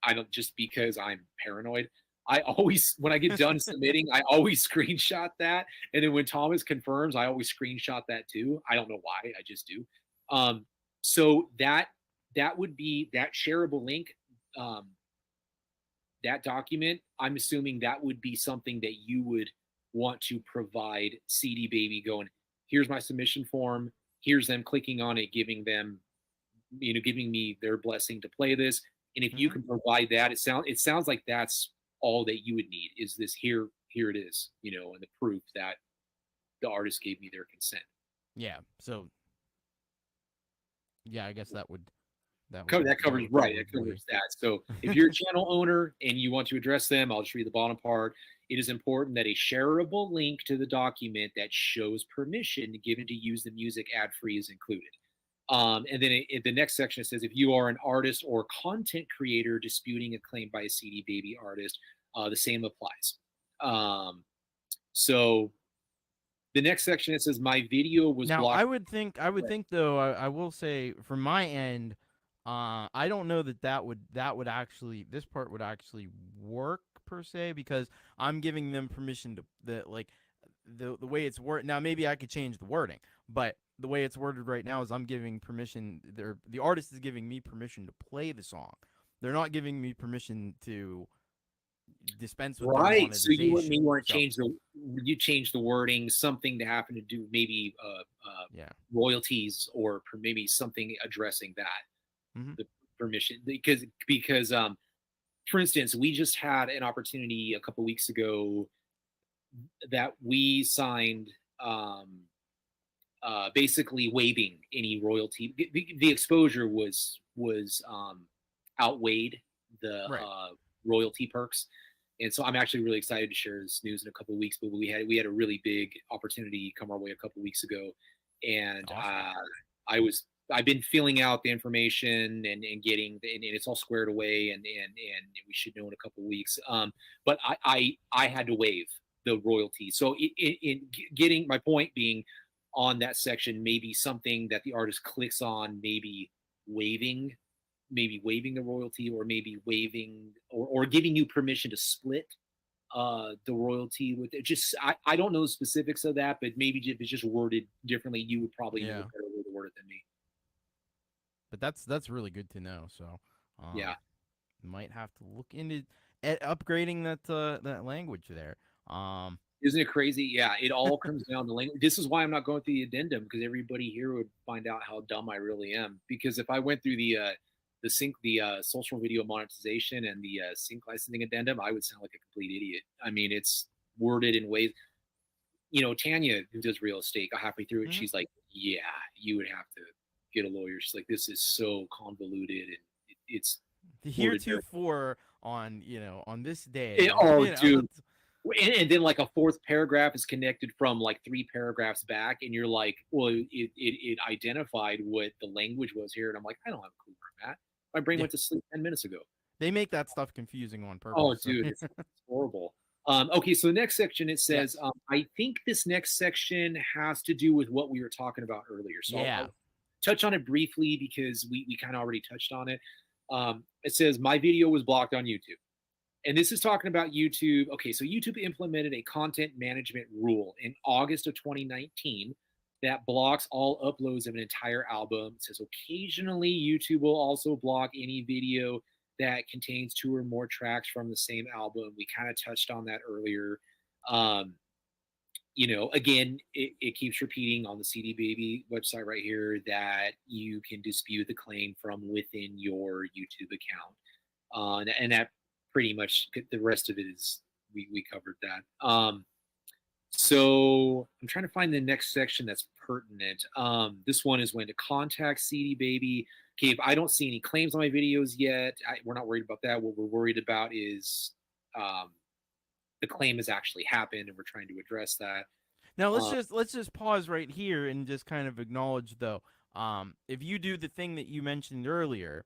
I don't, just because I'm paranoid. I always, when I get done submitting, I always screenshot that. And then when Thomas confirms, I always screenshot that too. I don't know why, I just do. So that would be that shareable link, that document. I'm assuming that would be something that you would want to provide CD Baby going, here's my submission form. Here's them clicking on it, giving me their blessing to play this. And if you can provide that, it sounds like that's all that you would need, is this here it is, you know, and the proof that the artist gave me their consent. Yeah. So yeah, I guess that covers right. That covers that. So if you're a channel owner and you want to address them, I'll just read the bottom part. It is important that a shareable link to the document that shows permission given to use the music ad free is included. And then the next section, it says, if you are an artist or content creator disputing a claim by a CD Baby artist, the same applies. So the next section, it says, my video was now blocked. I would think though, I will say from my end, I don't know that would actually, this part would actually work per se, because I'm giving them permission to the way it's worded. Now maybe I could change the wording, but the way it's worded right now is I'm giving permission. The artist is giving me permission to play the song. They're not giving me permission to dispense with right. So you want to change the wording, something to happen to do maybe royalties, or maybe something addressing that, the permission, because for instance, we just had an opportunity a couple weeks ago that we signed, basically waiving any royalty. The exposure was outweighed the royalty perks, and so I'm actually really excited to share this news in a couple of weeks. But we had a really big opportunity come our way a couple of weeks ago, and awesome. I've been filling out the information and getting, and it's all squared away, and we should know in a couple of weeks. But I had to waive the royalty. So in getting my point being, on that section, maybe something that the artist clicks on, maybe waiving the royalty, or maybe waiving or giving you permission to split the royalty with it. Just I don't know the specifics of that, but maybe if it's just worded differently, you would probably know a better way to word it than me. But that's really good to know. So yeah, might have to look into upgrading that language there. Isn't it crazy? Yeah, it all comes down to language. This is why I'm not going through the addendum, because everybody here would find out how dumb I really am. Because if I went through the social video monetization and the sync licensing addendum, I would sound like a complete idiot. I mean, it's worded in ways. You know, Tanya, who does real estate, got halfway through it. She's like, "Yeah, you would have to get a lawyer." She's like, "This is so convoluted, and it's heretofore on this day." Dude. And then like a fourth paragraph is connected from like 3 paragraphs back, and you're like, well, it identified what the language was here, and I'm like, I don't have a clue where I'm at. My brain went to sleep 10 minutes ago. They make that stuff confusing on purpose. Oh, dude, it's horrible. Okay, so the next section, it says, I think this next section has to do with what we were talking about earlier. So I'll touch on it briefly, because we kind of already touched on it. It says, my video was blocked on YouTube. And this is talking about YouTube. Okay, so YouTube implemented a content management rule in August of 2019 that blocks all uploads of an entire album. It says occasionally YouTube will also block any video that contains 2 or more tracks from the same album. We kind of touched on that earlier. Um, again, it keeps repeating on the CD Baby website right here that you can dispute the claim from within your YouTube account. And that pretty much, the rest of it is, we covered that. So I'm trying to find the next section that's pertinent. This one is when to contact CD Baby. Okay, if I don't see any claims on my videos yet, we're not worried about that. What we're worried about is the claim has actually happened, and we're trying to address that. Now let's just pause right here and just kind of acknowledge though, if you do the thing that you mentioned earlier,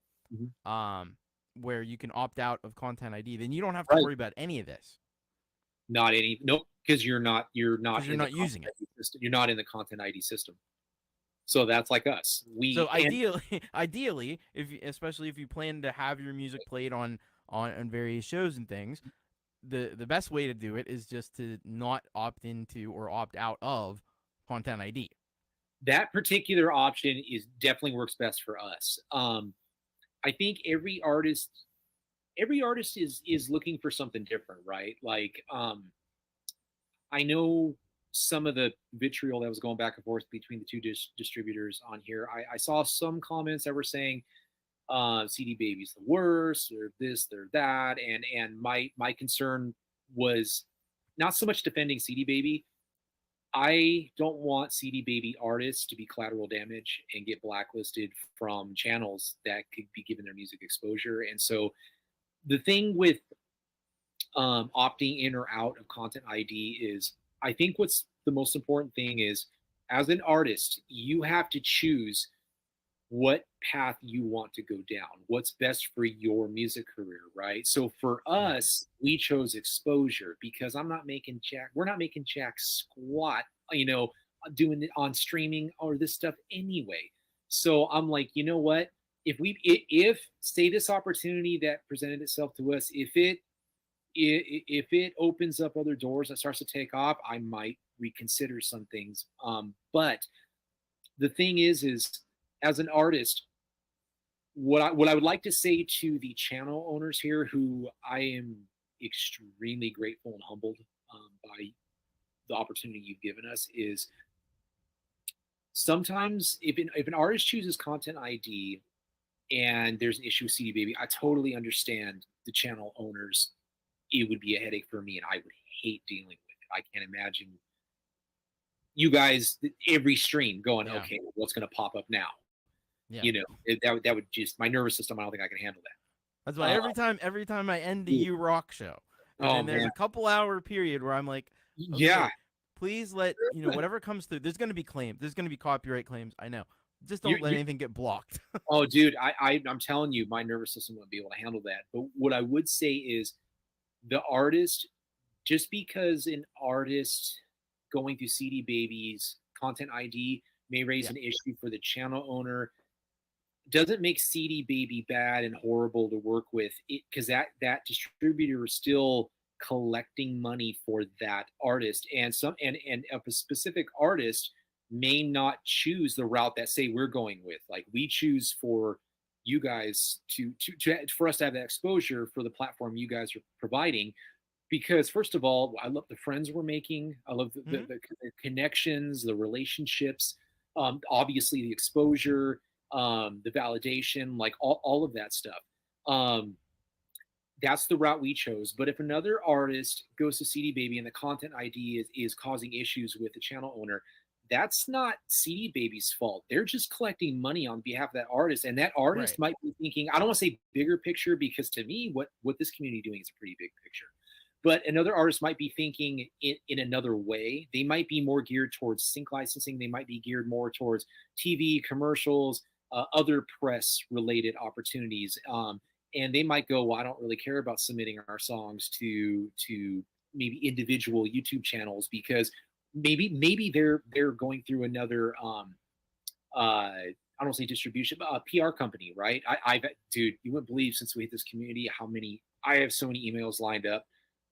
where you can opt out of Content ID, then you don't have to worry about any of this. Not any, nope, because you're not using it. System. You're not in the Content ID system. So that's like us. So ideally, especially if you plan to have your music played on various shows and things, the best way to do it is just to not opt into or opt out of Content ID. That particular option definitely works best for us. I think every artist is looking for something different, right? Like, I know some of the vitriol that was going back and forth between the two distributors on here. I saw some comments that were saying CD Baby's the worst, or this, or that, and my concern was not so much defending CD Baby. I don't want CD Baby artists to be collateral damage and get blacklisted from channels that could be given their music exposure. And so the thing with opting in or out of Content ID is, I think what's the most important thing is, as an artist, you have to choose what path you want to go down, what's best for your music career, right? So for us, we chose exposure because we're not making jack squat, doing it on streaming or this stuff anyway. So I'm like, you know what? If say this opportunity that presented itself to us, if it opens up other doors and starts to take off, I might reconsider some things. But the thing is as an artist, what I would like to say to the channel owners here, who I am extremely grateful and humbled by the opportunity you've given us, is sometimes if an artist chooses Content ID and there's an issue with CD Baby, I totally understand the channel owners. It would be a headache for me, and I would hate dealing with it. I can't imagine you guys every stream going, okay, what's going to pop up now? Yeah. That would just, my nervous system, I don't think I can handle that. That's why every time I end the 𝒞𝓃 show, and there's a couple hour period where I'm like, okay, please let whatever comes through. There's going to be claims. There's going to be copyright claims. I know. Just don't let anything get blocked. Oh, dude, I'm telling you, my nervous system wouldn't be able to handle that. But what I would say is, the artist, just because an artist going through CD Baby's Content ID may raise an issue for the channel owner, doesn't make CD Baby bad and horrible to work with, because that distributor is still collecting money for that artist, and a specific artist may not choose the route that, say, we're going with. Like, we choose for you guys for us to have that exposure for the platform you guys are providing, because first of all, I love the friends we're making. I love the connections, the relationships, obviously the exposure, the validation, like all of that stuff. That's the route we chose. But if another artist goes to CD Baby and the Content ID is causing issues with the channel owner, that's not CD Baby's fault. They're just collecting money on behalf of that artist, and that artist might be thinking, I don't want to say bigger picture, because to me, what this community is doing is a pretty big picture. But another artist might be thinking in another way. They might be more geared towards sync licensing. They might be geared more towards TV commercials, other press-related opportunities, and they might go, well, I don't really care about submitting our songs to maybe individual YouTube channels, because maybe they're going through another I don't say distribution, but a PR company, right? Dude, you wouldn't believe, since we hit this community, I have so many emails lined up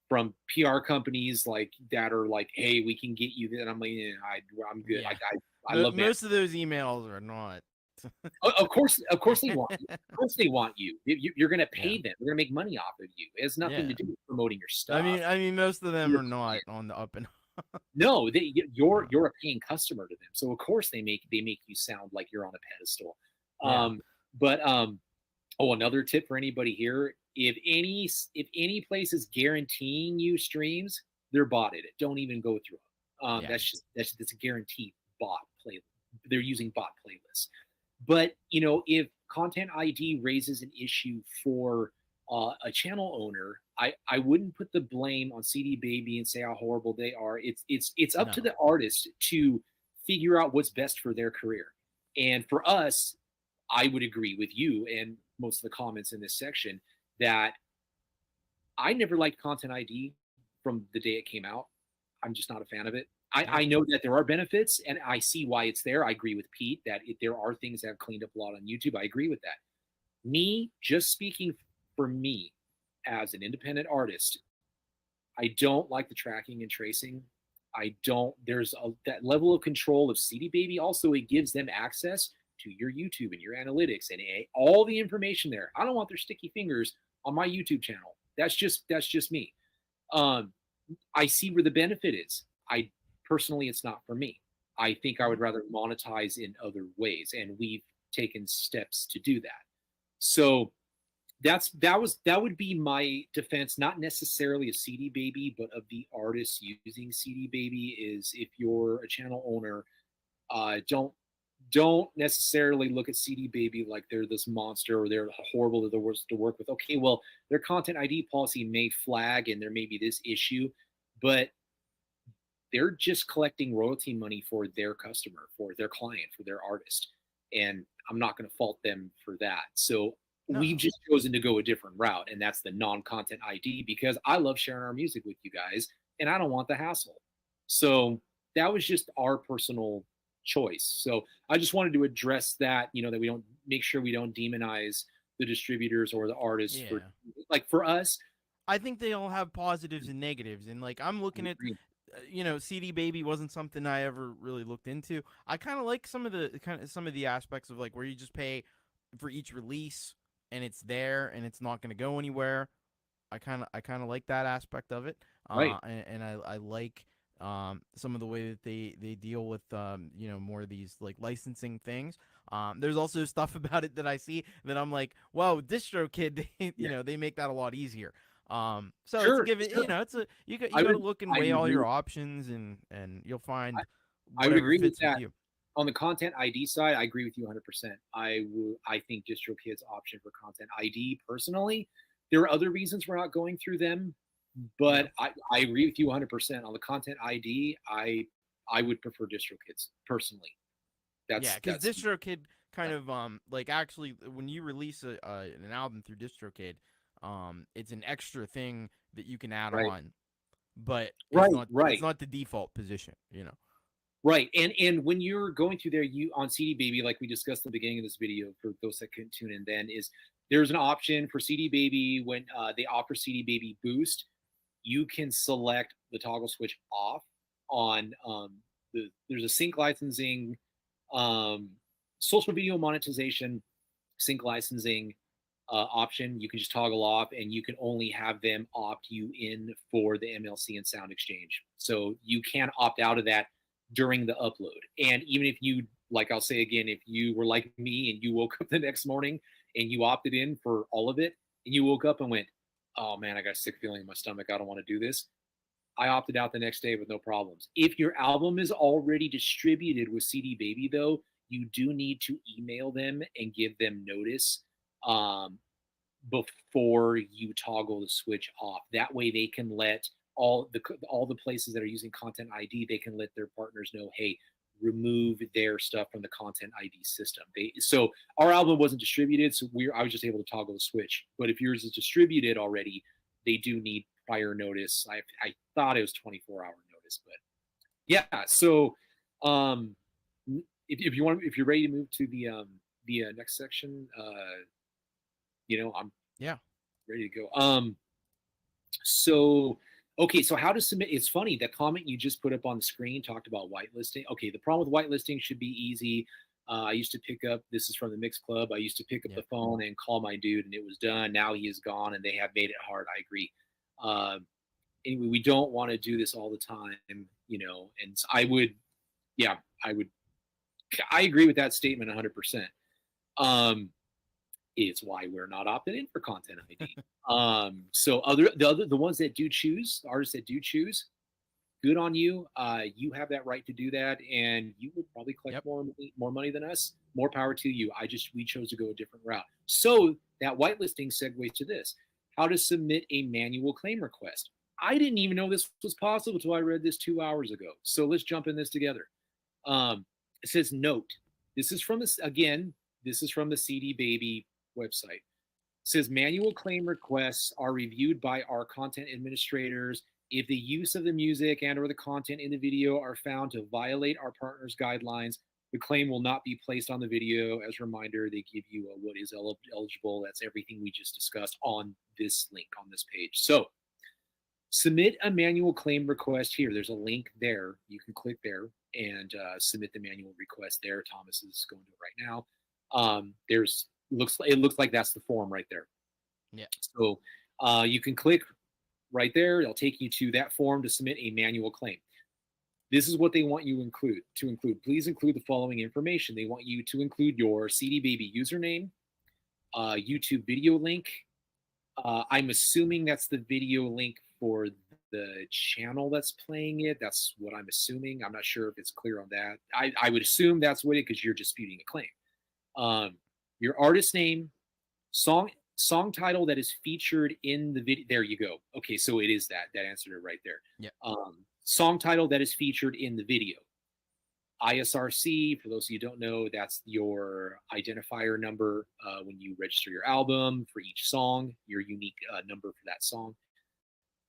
from PR companies like that are like, hey, we can get you that. I'm like, I'm good. Yeah. I love most of those emails are not Of course they want you. Of course they want you. You're going to pay Yeah. them. They're going to make money off of you. It has nothing to do with promoting your stuff. I mean, most of them are not on the up and up. No, you're a paying customer to them. So of course they make you sound like you're on a pedestal. Another tip for anybody here: if any place is guaranteeing you streams, they're botted. Don't even go through them. That's a guaranteed bot play. They're using bot playlists. But if Content ID raises an issue for a channel owner, I wouldn't put the blame on CD Baby and say how horrible they are. It's up to the artist to figure out what's best for their career. And for us, I would agree with you and most of the comments in this section that I never liked Content ID from the day it came out. I'm just not a fan of it. I know that there are benefits, and I see why it's there. I agree with Pete that there are things that have cleaned up a lot on YouTube. I agree with that. Me, just speaking for me as an independent artist, I don't like the tracking and tracing. There's that level of control of CD Baby. Also, it gives them access to your YouTube and your analytics and all the information there. I don't want their sticky fingers on my YouTube channel. That's just me. I see where the benefit is. Personally, it's not for me. I think I would rather monetize in other ways, and we've taken steps to do that. So that would be my defense, not necessarily of CD Baby, but of the artists using CD Baby. Is if you're a channel owner, don't necessarily look at CD Baby like they're this monster or they're horrible, they're the worst to work with. Okay, well, their Content ID policy may flag and there may be this issue, but they're just collecting royalty money for their customer, for their client, for their artist. And I'm not going to fault them for that. So we've just chosen to go a different route, and that's the non-Content ID, because I love sharing our music with you guys and I don't want the hassle. So that was just our personal choice. So I just wanted to address that, that we don't make sure we don't demonize the distributors or the artists for us. I think they all have positives and negatives. And I'm looking at, CD Baby wasn't something I ever really looked into. I kind of like some of the aspects of where you just pay for each release and it's there and it's not going to go anywhere. I kind of like that aspect of it. Right. And I like some of the way that they deal with more of these licensing things. There's also stuff about it that I see that I'm like, wow, DistroKid, they make that a lot easier. It's you got to look and weigh all your options, and you'll find I would agree with fits that. you. On the Content ID side, I agree with you 100%. I think DistroKid's option for Content ID personally, there are other reasons we're not going through them, but I agree with you 100%. On the Content ID, I would prefer DistroKid's personally. Because DistroKid kind of actually when you release an album through DistroKid, it's an extra thing that you can add on, but it's not the default position, Right, and when you're going through there, you on CD Baby, like we discussed at the beginning of this video, for those that couldn't tune in, then there's an option for CD Baby when they offer CD Baby Boost. You can select the toggle switch off on there's a sync licensing, social video monetization, sync licensing option. You can just toggle off, and you can only have them opt you in for the MLC and Sound Exchange. So you can opt out of that during the upload. And even if you, I'll say again, if you were like me and you woke up the next morning and you opted in for all of it, and you woke up and went, oh man, I got a sick feeling in my stomach, I don't want to do this, I opted out the next day with no problems. If your album is already distributed with CD Baby, though, you do need to email them and give them notice before you toggle the switch off. That way they can let all the places that are using Content ID, they can let their partners know, hey, remove their stuff from the Content ID system. So our album wasn't distributed, so I was just able to toggle the switch. But if yours is distributed already, they do need prior notice. I thought it was 24-hour notice, but yeah. So if you're ready to move to the next section, I'm ready to go. So okay, so how to submit? It's funny, that comment you just put up on the screen talked about whitelisting. Okay, the problem with whitelisting should be easy. I used to pick up, this is from the Mix Club, I used to pick up Yeah. the phone and call my dude and it was done. Now he is gone and they have made it hard. I agree. Anyway, we don't want to do this all the time, you know, and I would, yeah, I agree with that statement 100%. It's why we're not opted in for Content ID. So the ones that do choose, artists that do choose, good on you. You have that right to do that, and you will probably collect more money than us. More power to you. We chose to go a different route. So that whitelisting segues to this: how to submit a manual claim request. I didn't even know this was possible until I read this 2 hours ago. So let's jump in this together. It says, note, this is from this again. This is from the CD Baby website. It says manual claim requests are reviewed by our content administrators. If the use of the music and or the content in the video are found to violate our partners' guidelines, the claim will not be placed on the video. As a reminder, they give you what is eligible. That's everything we just discussed on this link on this page. So submit a manual claim request here. There's a link there. You can click there and submit the manual request there. Thomas is going to it right now. It looks like that's the form right there. Yeah. So you can click right there. It'll take you to that form to submit a manual claim. This is what they want you to include. Please include the following information. They want you to include your CD Baby username, YouTube video link. I'm assuming that's the video link for the channel that's playing it. That's what I'm assuming. I'm not sure if it's clear on that. I would assume that's what it, because you're disputing a claim. Your artist name, song title that is featured in the video. There you go. Okay, so it is that answered it right there. Yeah. Song title that is featured in the video. ISRC, for those of you who don't know, that's your identifier number when you register your album for each song, your unique number for that song.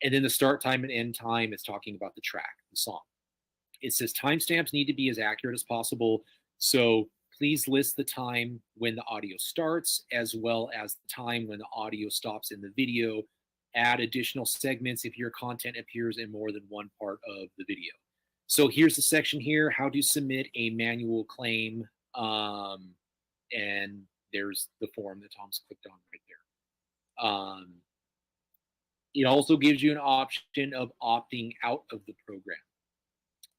And then the start time and end time is talking about the track, the song. It says timestamps need to be as accurate as possible. So please list the time when the audio starts, as well as the time when the audio stops in the video. Add additional segments if your content appears in more than one part of the video. So here's the section here, how to submit a manual claim. And there's the form that Tom's clicked on right there. It also gives you an option of opting out of the program.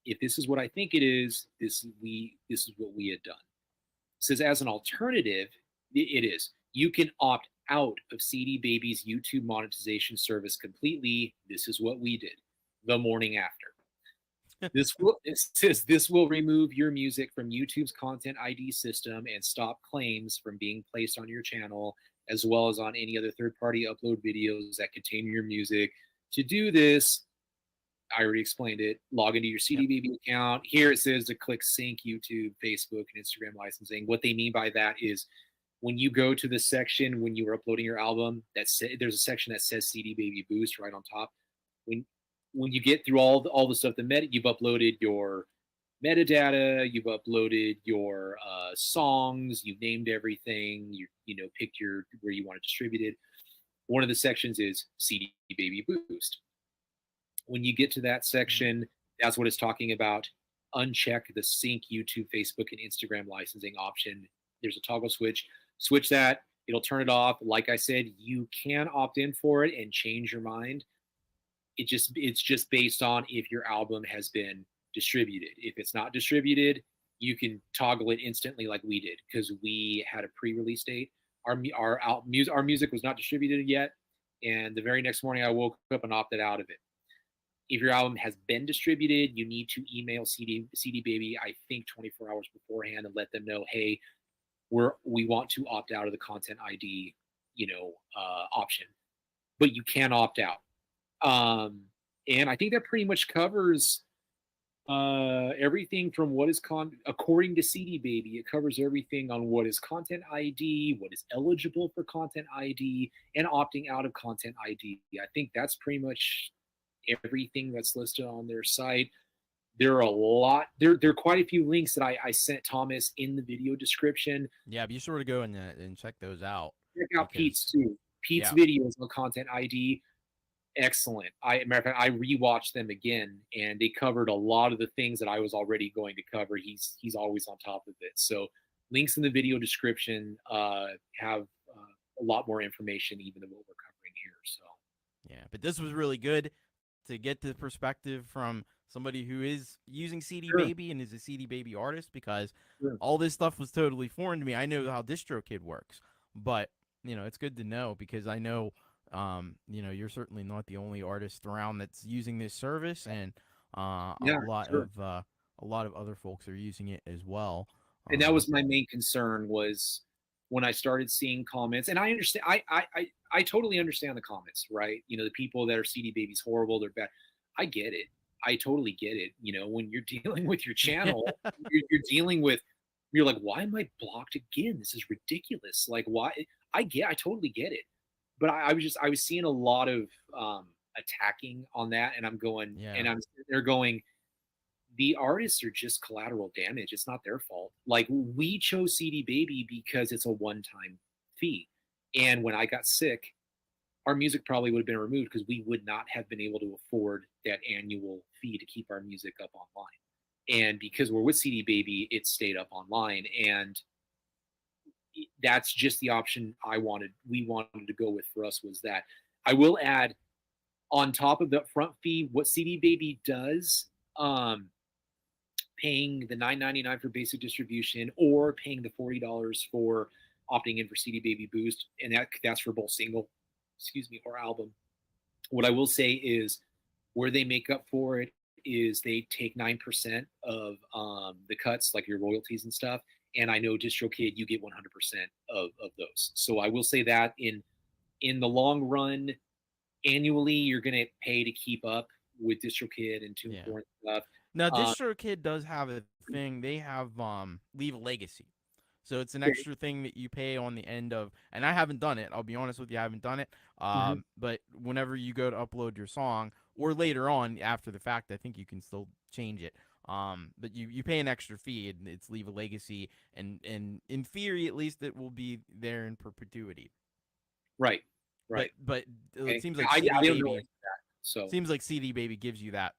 If this is what I think it is, this is what we had done. It says as an alternative, it is, you can opt out of CD Baby's YouTube monetization service completely. This is what we did the morning after. It says this will remove your music from YouTube's Content ID system and stop claims from being placed on your channel, as well as on any other third-party upload videos that contain your music. To do this, I already explained it. Log into your CD Baby account. Here it says to click sync YouTube, Facebook, and Instagram licensing. What they mean by that is when you go to the section when you are uploading your album, there's a section that says CD Baby Boost right on top. When you get through all the stuff, you've uploaded your metadata, you've uploaded your songs, you've named everything, you know, picked where you want to distribute it. One of the sections is CD Baby Boost. When you get to that section, that's what it's talking about. Uncheck the sync YouTube, Facebook, and Instagram licensing option. There's a toggle switch. Switch that. It'll turn it off. Like I said, you can opt in for it and change your mind. It's just based on if your album has been distributed. If it's not distributed, you can toggle it instantly like we did, because we had a pre-release date. Our music was not distributed yet, and the very next morning I woke up and opted out of it. If your album has been distributed, you need to email CD Baby, I think 24 hours beforehand, and let them know, hey, we want to opt out of the Content ID, option, but you can opt out. And I think that pretty much covers everything from what is according to CD Baby. It covers everything on what is Content ID, what is eligible for Content ID, and opting out of Content ID. I think that's pretty much everything that's listed on their site. There are quite a few links that I sent Thomas in the video description. Yeah, be sure to go and check those out. Check out Pete's too. Pete's videos on Content ID. Excellent. Matter of fact, I rewatched them again, and they covered a lot of the things that I was already going to cover. He's always on top of it. So links in the video description have a lot more information even than what we're covering here. So Yeah, but this was really good to get the perspective from somebody who is using CD sure, Baby and is a CD Baby artist, because sure. all this stuff was totally foreign to me. I know how DistroKid works, but it's good to know, because I know you're certainly not the only artist around that's using this service, and Yeah, sure. a lot of other folks are using it as well. And that Um, was my main concern, was when I started seeing comments, and I understand, I totally understand the comments, right? The people that are CD Baby's horrible, they're bad. I get it. I totally get it. When you're dealing with your channel, you're dealing with, you're like, why am I blocked again? This is ridiculous. Like, why? I totally get it. But I was seeing a lot of attacking on that, and I'm going, yeah, and they're going, the artists are just collateral damage. It's not their fault. Like, we chose CD Baby because it's a one-time fee. And when I got sick, our music probably would have been removed because we would not have been able to afford that annual fee to keep our music up online. And because we're with CD Baby, it stayed up online. And that's just the option we wanted to go with. For us was that. I will add, on top of the front fee, what CD Baby does, paying the $9.99 for basic distribution, or paying the $40 for opting in for CD Baby Boost, and that's for both single, or album. What I will say is, where they make up for it is they take 9% of the cuts, like your royalties and stuff. And I know DistroKid, you get 100% of those. So I will say that in the long run, annually, you're going to pay to keep up with DistroKid and yeah. TuneCore and stuff. Now, Uh, DistroKid does have a thing. They have Leave a Legacy. So it's an yeah. extra thing that you pay on the end of, and I haven't done it. I'll be honest with you, I haven't done it. Mm-hmm. But whenever you go to upload your song, or later on after the fact, I think you can still change it. But you pay an extra fee, and it's Leave a Legacy, and in theory, at least, it will be there in perpetuity. Right. But Right. it Okay. seems like I CD don't know Baby that. So gives you that,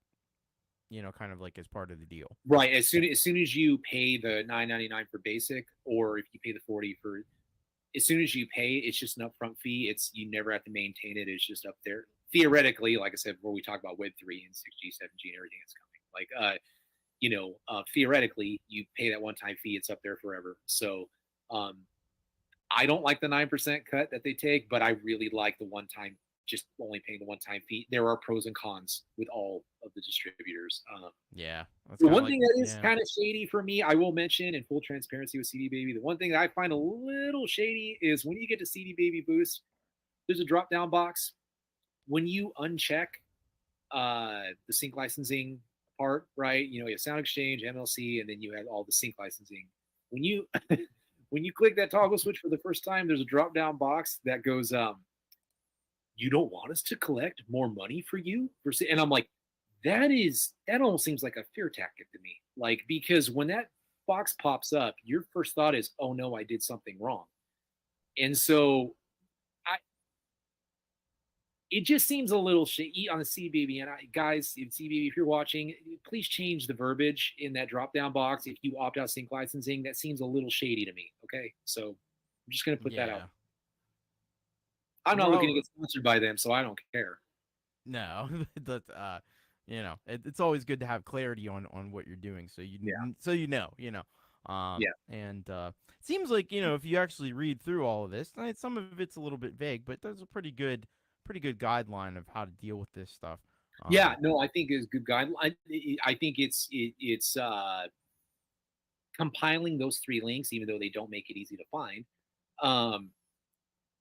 kind of like as part of the deal. right, as soon as you pay the $9.99 for basic, or if you pay the 40 for, as soon as you pay, it's just an upfront fee. You never have to maintain it. It's just up there. Theoretically, like I said before, we talk about Web 3 and 6G, 7G, and everything that's coming. Like, theoretically, you pay that one-time fee. It's up there forever. So, um, I don't like the 9% cut that they take, but I really like the one-time, just only paying the one-time fee. There are pros and cons with all of the distributors. Yeah, that's The kind of one like, thing that is yeah, kind of shady for me, I will mention in full transparency with CD Baby, the one thing that I find a little shady is when you get to CD Baby Boost, there's a drop down box. When you uncheck the sync licensing part, right? You have Sound Exchange, MLC, and then you have all the sync licensing. When you when you click that toggle switch for the first time, there's a drop down box that goes, you don't want us to collect more money for you? And I'm like, that almost seems like a fear tactic to me. Like, because when that box pops up, your first thought is, oh no, I did something wrong. And so I it just seems a little shady on the CBB. And guys, CBB, if you're watching, please change the verbiage in that drop down box. If you opt out sync licensing, that seems a little shady to me. Okay. So I'm just gonna put that out. yeah. I'm not looking to Well, get sponsored by them, so I don't care. no, that it's always good to have clarity on what you're doing, so Yeah. and it seems like if you actually read through all of this, some of it's a little bit vague, but there's a pretty good guideline of how to deal with this stuff. Yeah, no, I think it's a good guideline. I think it's compiling those three links, even though they don't make it easy to find. Um,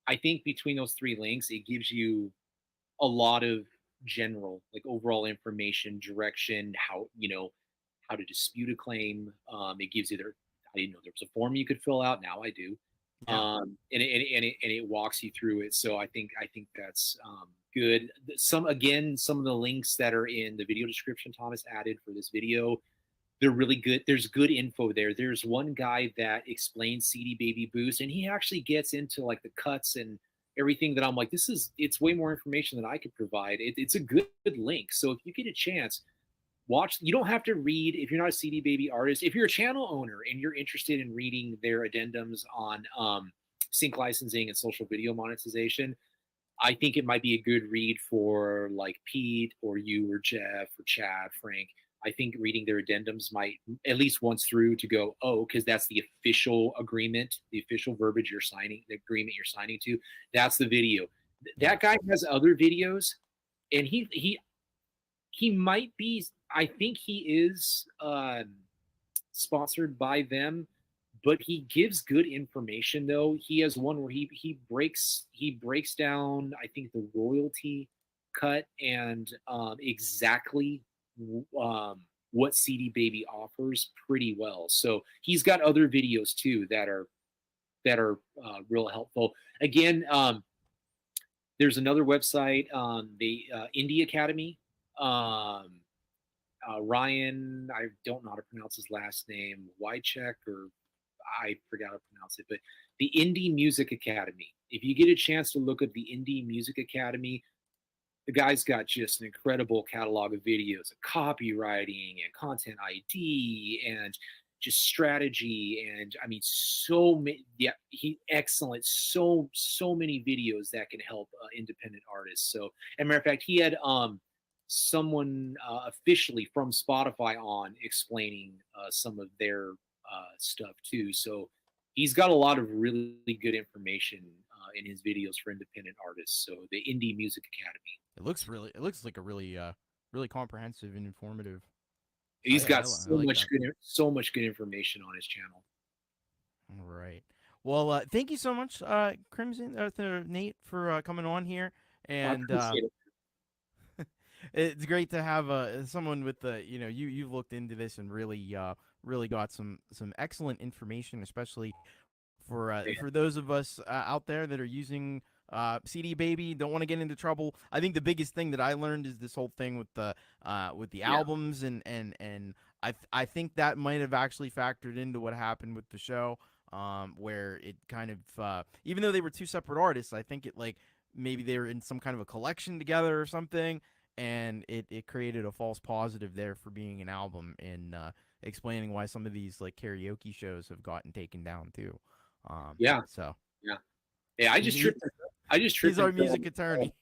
I think between those three links, it gives you a lot of general, like, overall information, direction, how to dispute a claim. It gives you I didn't know there was a form you could fill out. Now I do. Yeah, And it walks you through it. So I think that's good. Some of the links that are in the video description Thomas added for this video, they're really good. There's good info there. There's one guy that explains CD Baby Boost, and he actually gets into like the cuts and everything that I'm like, it's way more information than I could provide. It's a good link. So if you get a chance, watch. You don't have to read if you're not a CD Baby artist. If you're a channel owner and you're interested in reading their addendums on sync licensing and social video monetization, I think it might be a good read for like Pete or you or Jeff or Chad, Frank. I think reading their addendums might at least once through to go, oh, because that's the official agreement, the official verbiage you're signing, the agreement you're signing to. That's the video. That guy has other videos, and he might be. I think he is sponsored by them, but he gives good information though. He has one where he breaks down, I think, the royalty cut and exactly what CD Baby offers pretty well. So he's got other videos too that are real helpful. Again, there's another website, the Indie Academy. Ryan, I don't know how to pronounce his last name, Wycheck, or I forgot how to pronounce it, but the Indie Music Academy. If you get a chance to look at the Indie Music Academy, the guy's got just an incredible catalog of videos of copywriting and content ID and just strategy. And I mean, so many, yeah, excellent. So many videos that can help independent artists. So, as a matter of fact, he had someone officially from Spotify on explaining some of their stuff too. So he's got a lot of really good information in his videos for independent artists. So the Indie Music Academy. It looks like a really comprehensive and informative. He's got so much good information on his channel. All right. Well, thank you so much, Crimson, Nate, for coming on here, and it's great to have someone with the you've looked into this and really got some excellent information, especially for those of us out there that are using CD Baby, don't want to get into trouble. I think the biggest thing that I learned is this whole thing with the albums, and I think that might have actually factored into what happened with the show, where it kind of even though they were two separate artists, I think it like maybe they were in some kind of a collection together or something, and it created a false positive there for being an album, and explaining why some of these like karaoke shows have gotten taken down too. So I just tripped. He's our music attorney.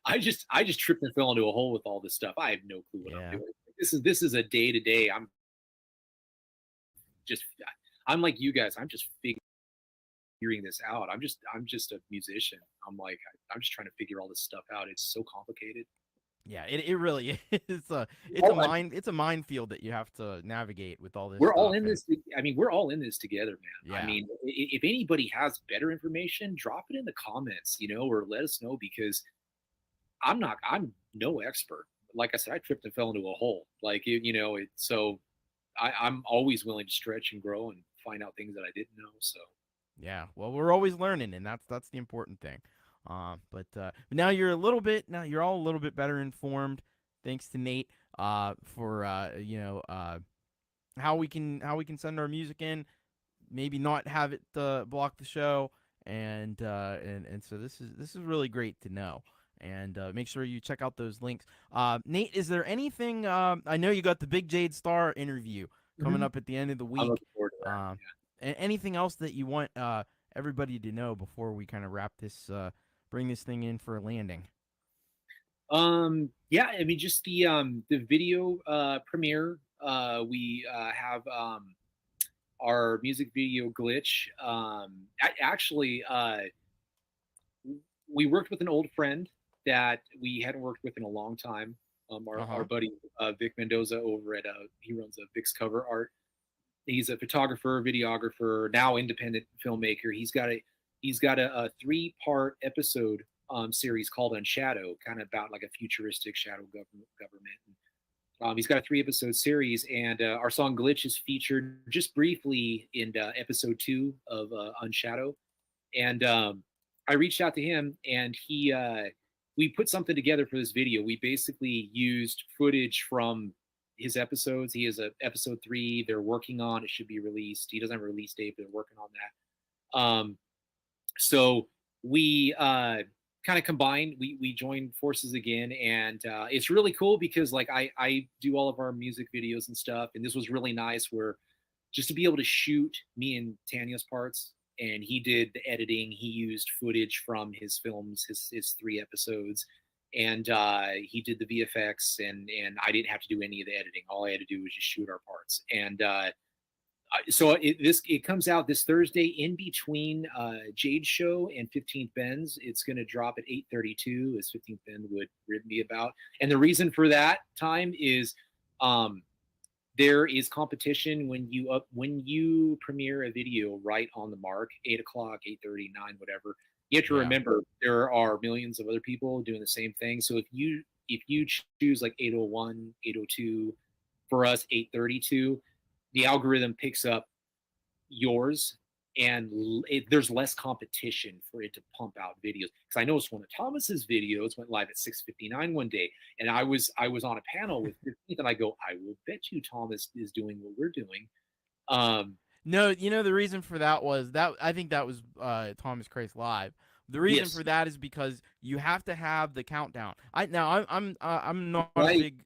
I just tripped and fell into a hole with all this stuff. I have no clue what I'm doing. This is a day to day. I'm like you guys. I'm just figuring this out. I'm just a musician. I'm just trying to figure all this stuff out. It's so complicated. Yeah, it really is. It's a minefield that you have to navigate with all this. We're all in this. I mean, we're all in this together, man. Yeah. I mean, if anybody has better information, drop it in the comments, or let us know, because I'm no expert. Like I said, I tripped and fell into a hole. So I'm always willing to stretch and grow and find out things that I didn't know. So yeah, well, we're always learning, and that's the important thing. But now you're all a little bit better informed, thanks to Nate, for how we can send our music in, maybe not have it block the show, and so this is really great to know. And make sure you check out those links. Nate, is there anything? I know you got the Big Jade Star interview coming up at the end of the week. I'm looking forward to that. Anything else that you want everybody to know before we kind of wrap this? Bring this thing in for a landing. Yeah, I mean, just the video premiere. We have our music video glitch. We worked with an old friend that we hadn't worked with in a long time. Our buddy Vic Mendoza over at he runs Vic's Cover Art. He's a photographer, videographer, now independent filmmaker. He's got a 3-part episode series called Unshadow, kind of about like a futuristic shadow government. He's got a 3-episode series, and our song Glitch is featured just briefly in episode 2 of Unshadow. And I reached out to him, and we put something together for this video. We basically used footage from his episodes. He has a episode 3 they're working on. It should be released. He doesn't have a release date, but they're working on that. So we kind of combined. We joined forces again, and it's really cool because like I do all of our music videos and stuff, and this was really nice where just to be able to shoot me and Tanya's parts, and he did the editing. He used footage from his films, his 3 episodes, and he did the VFX, and I didn't have to do any of the editing. All I had to do was just shoot our parts, and so it comes out this Thursday in between Jade's show and 15th Ben's. It's going to drop at 8:32, as 15th Ben would rib me about. And the reason for that time is there is competition when you premiere a video right on the mark, 8 o'clock, 8:30, 9, whatever. You have to remember there are millions of other people doing the same thing. So if you choose like 8:01, 8:02, for us 8:32, the algorithm picks up yours, and there's less competition for it to pump out videos. Because I noticed one of Thomas's videos went live at 6:59 one day, and I was on a panel with 15th, and I go, I will bet you Thomas is doing what we're doing. No, you know the reason for that was that I think that was Thomas Crace Live. The reason for that is because you have to have the countdown. I'm not a big.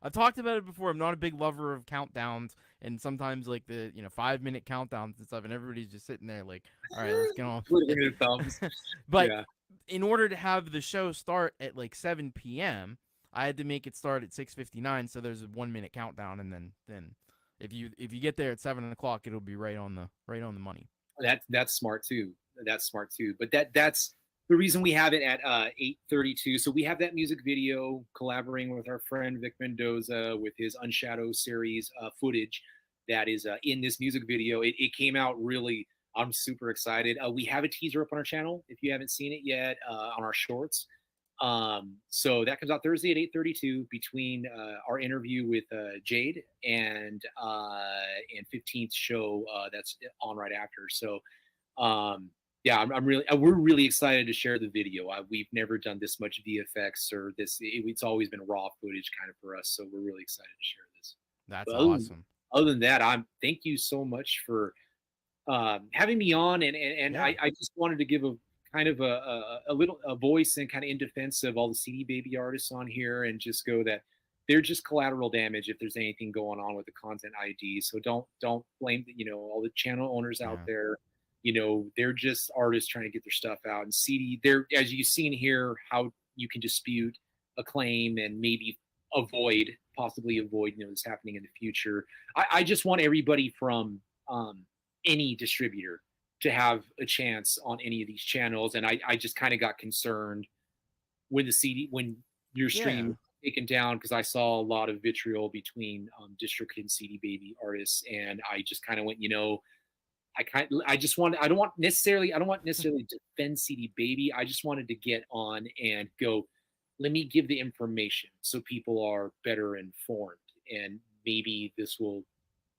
I've talked about it before. I'm not a big lover of countdowns, and sometimes like the 5-minute countdowns and stuff, and everybody's just sitting there like, all right, let's get on. But in order to have the show start at like 7 p.m., I had to make it start at 6:59, so there's a 1-minute countdown, and then if you get there at 7 o'clock, it'll be right on the money. That's smart too. That's smart too. But that's the reason we have it at 8:32. So we have that music video collaborating with our friend Vic Mendoza with his Unshadow series footage that is in this music video. It came out really. I'm super excited. We have a teaser up on our channel if you haven't seen it yet on our shorts. So that comes out Thursday at 8:32 between our interview with Jade and 15th show that's on right after. So yeah, we're really excited to share the video. We've never done this much VFX or this. It's always been raw footage kind of for us. So we're really excited to share this. That's awesome. Other than that, thank you so much for having me on. And yeah. I just wanted to give a kind of a voice and kind of in defense of all the CD Baby artists on here, and just go that they're just collateral damage if there's anything going on with the content ID. So don't blame all the channel owners out there. They're just artists trying to get their stuff out. And CD, they're, as you've seen here, how you can dispute a claim and maybe possibly avoid this happening in the future. I just want everybody from any distributor to have a chance on any of these channels. And I just kind of got concerned when your stream was taken down, because I saw a lot of vitriol between DistroKid and CD Baby artists, and I just kind of went, I don't want necessarily to defend CD Baby. I just wanted to get on and go, let me give the information so people are better informed, and maybe this will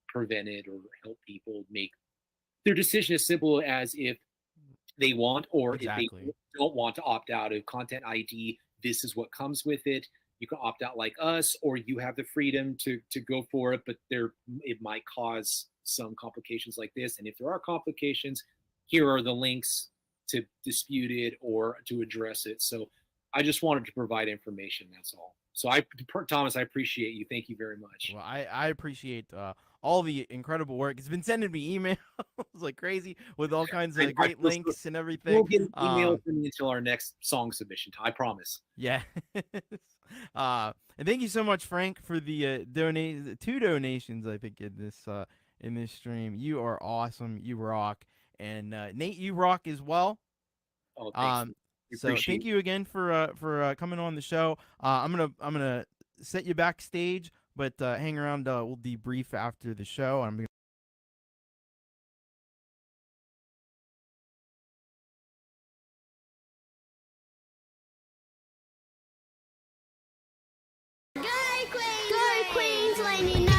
prevent it or help people make their decision as simple as if they want or if they don't want to opt out of content ID. This is what comes with it. You can opt out like us, or you have the freedom to go for it, but it might cause some complications like this. And if there are complications, here are the links to dispute it or to address it. So I just wanted to provide information. That's all. So Thomas, I appreciate you. Thank you very much. Well, I appreciate all the incredible work. It's been sending me emails like crazy with all kinds of great links and everything. We'll get an email from me until our next song submission time. I promise. Yeah. And thank you so much, Frank, for the 2 donations, I think, in this stream. You are awesome. You rock. And Nate, you rock as well. Oh, thanks. So thank you again for coming on the show. I'm gonna set you backstage, but hang around. We'll debrief after the show. I'm gonna Go Queens, let me know.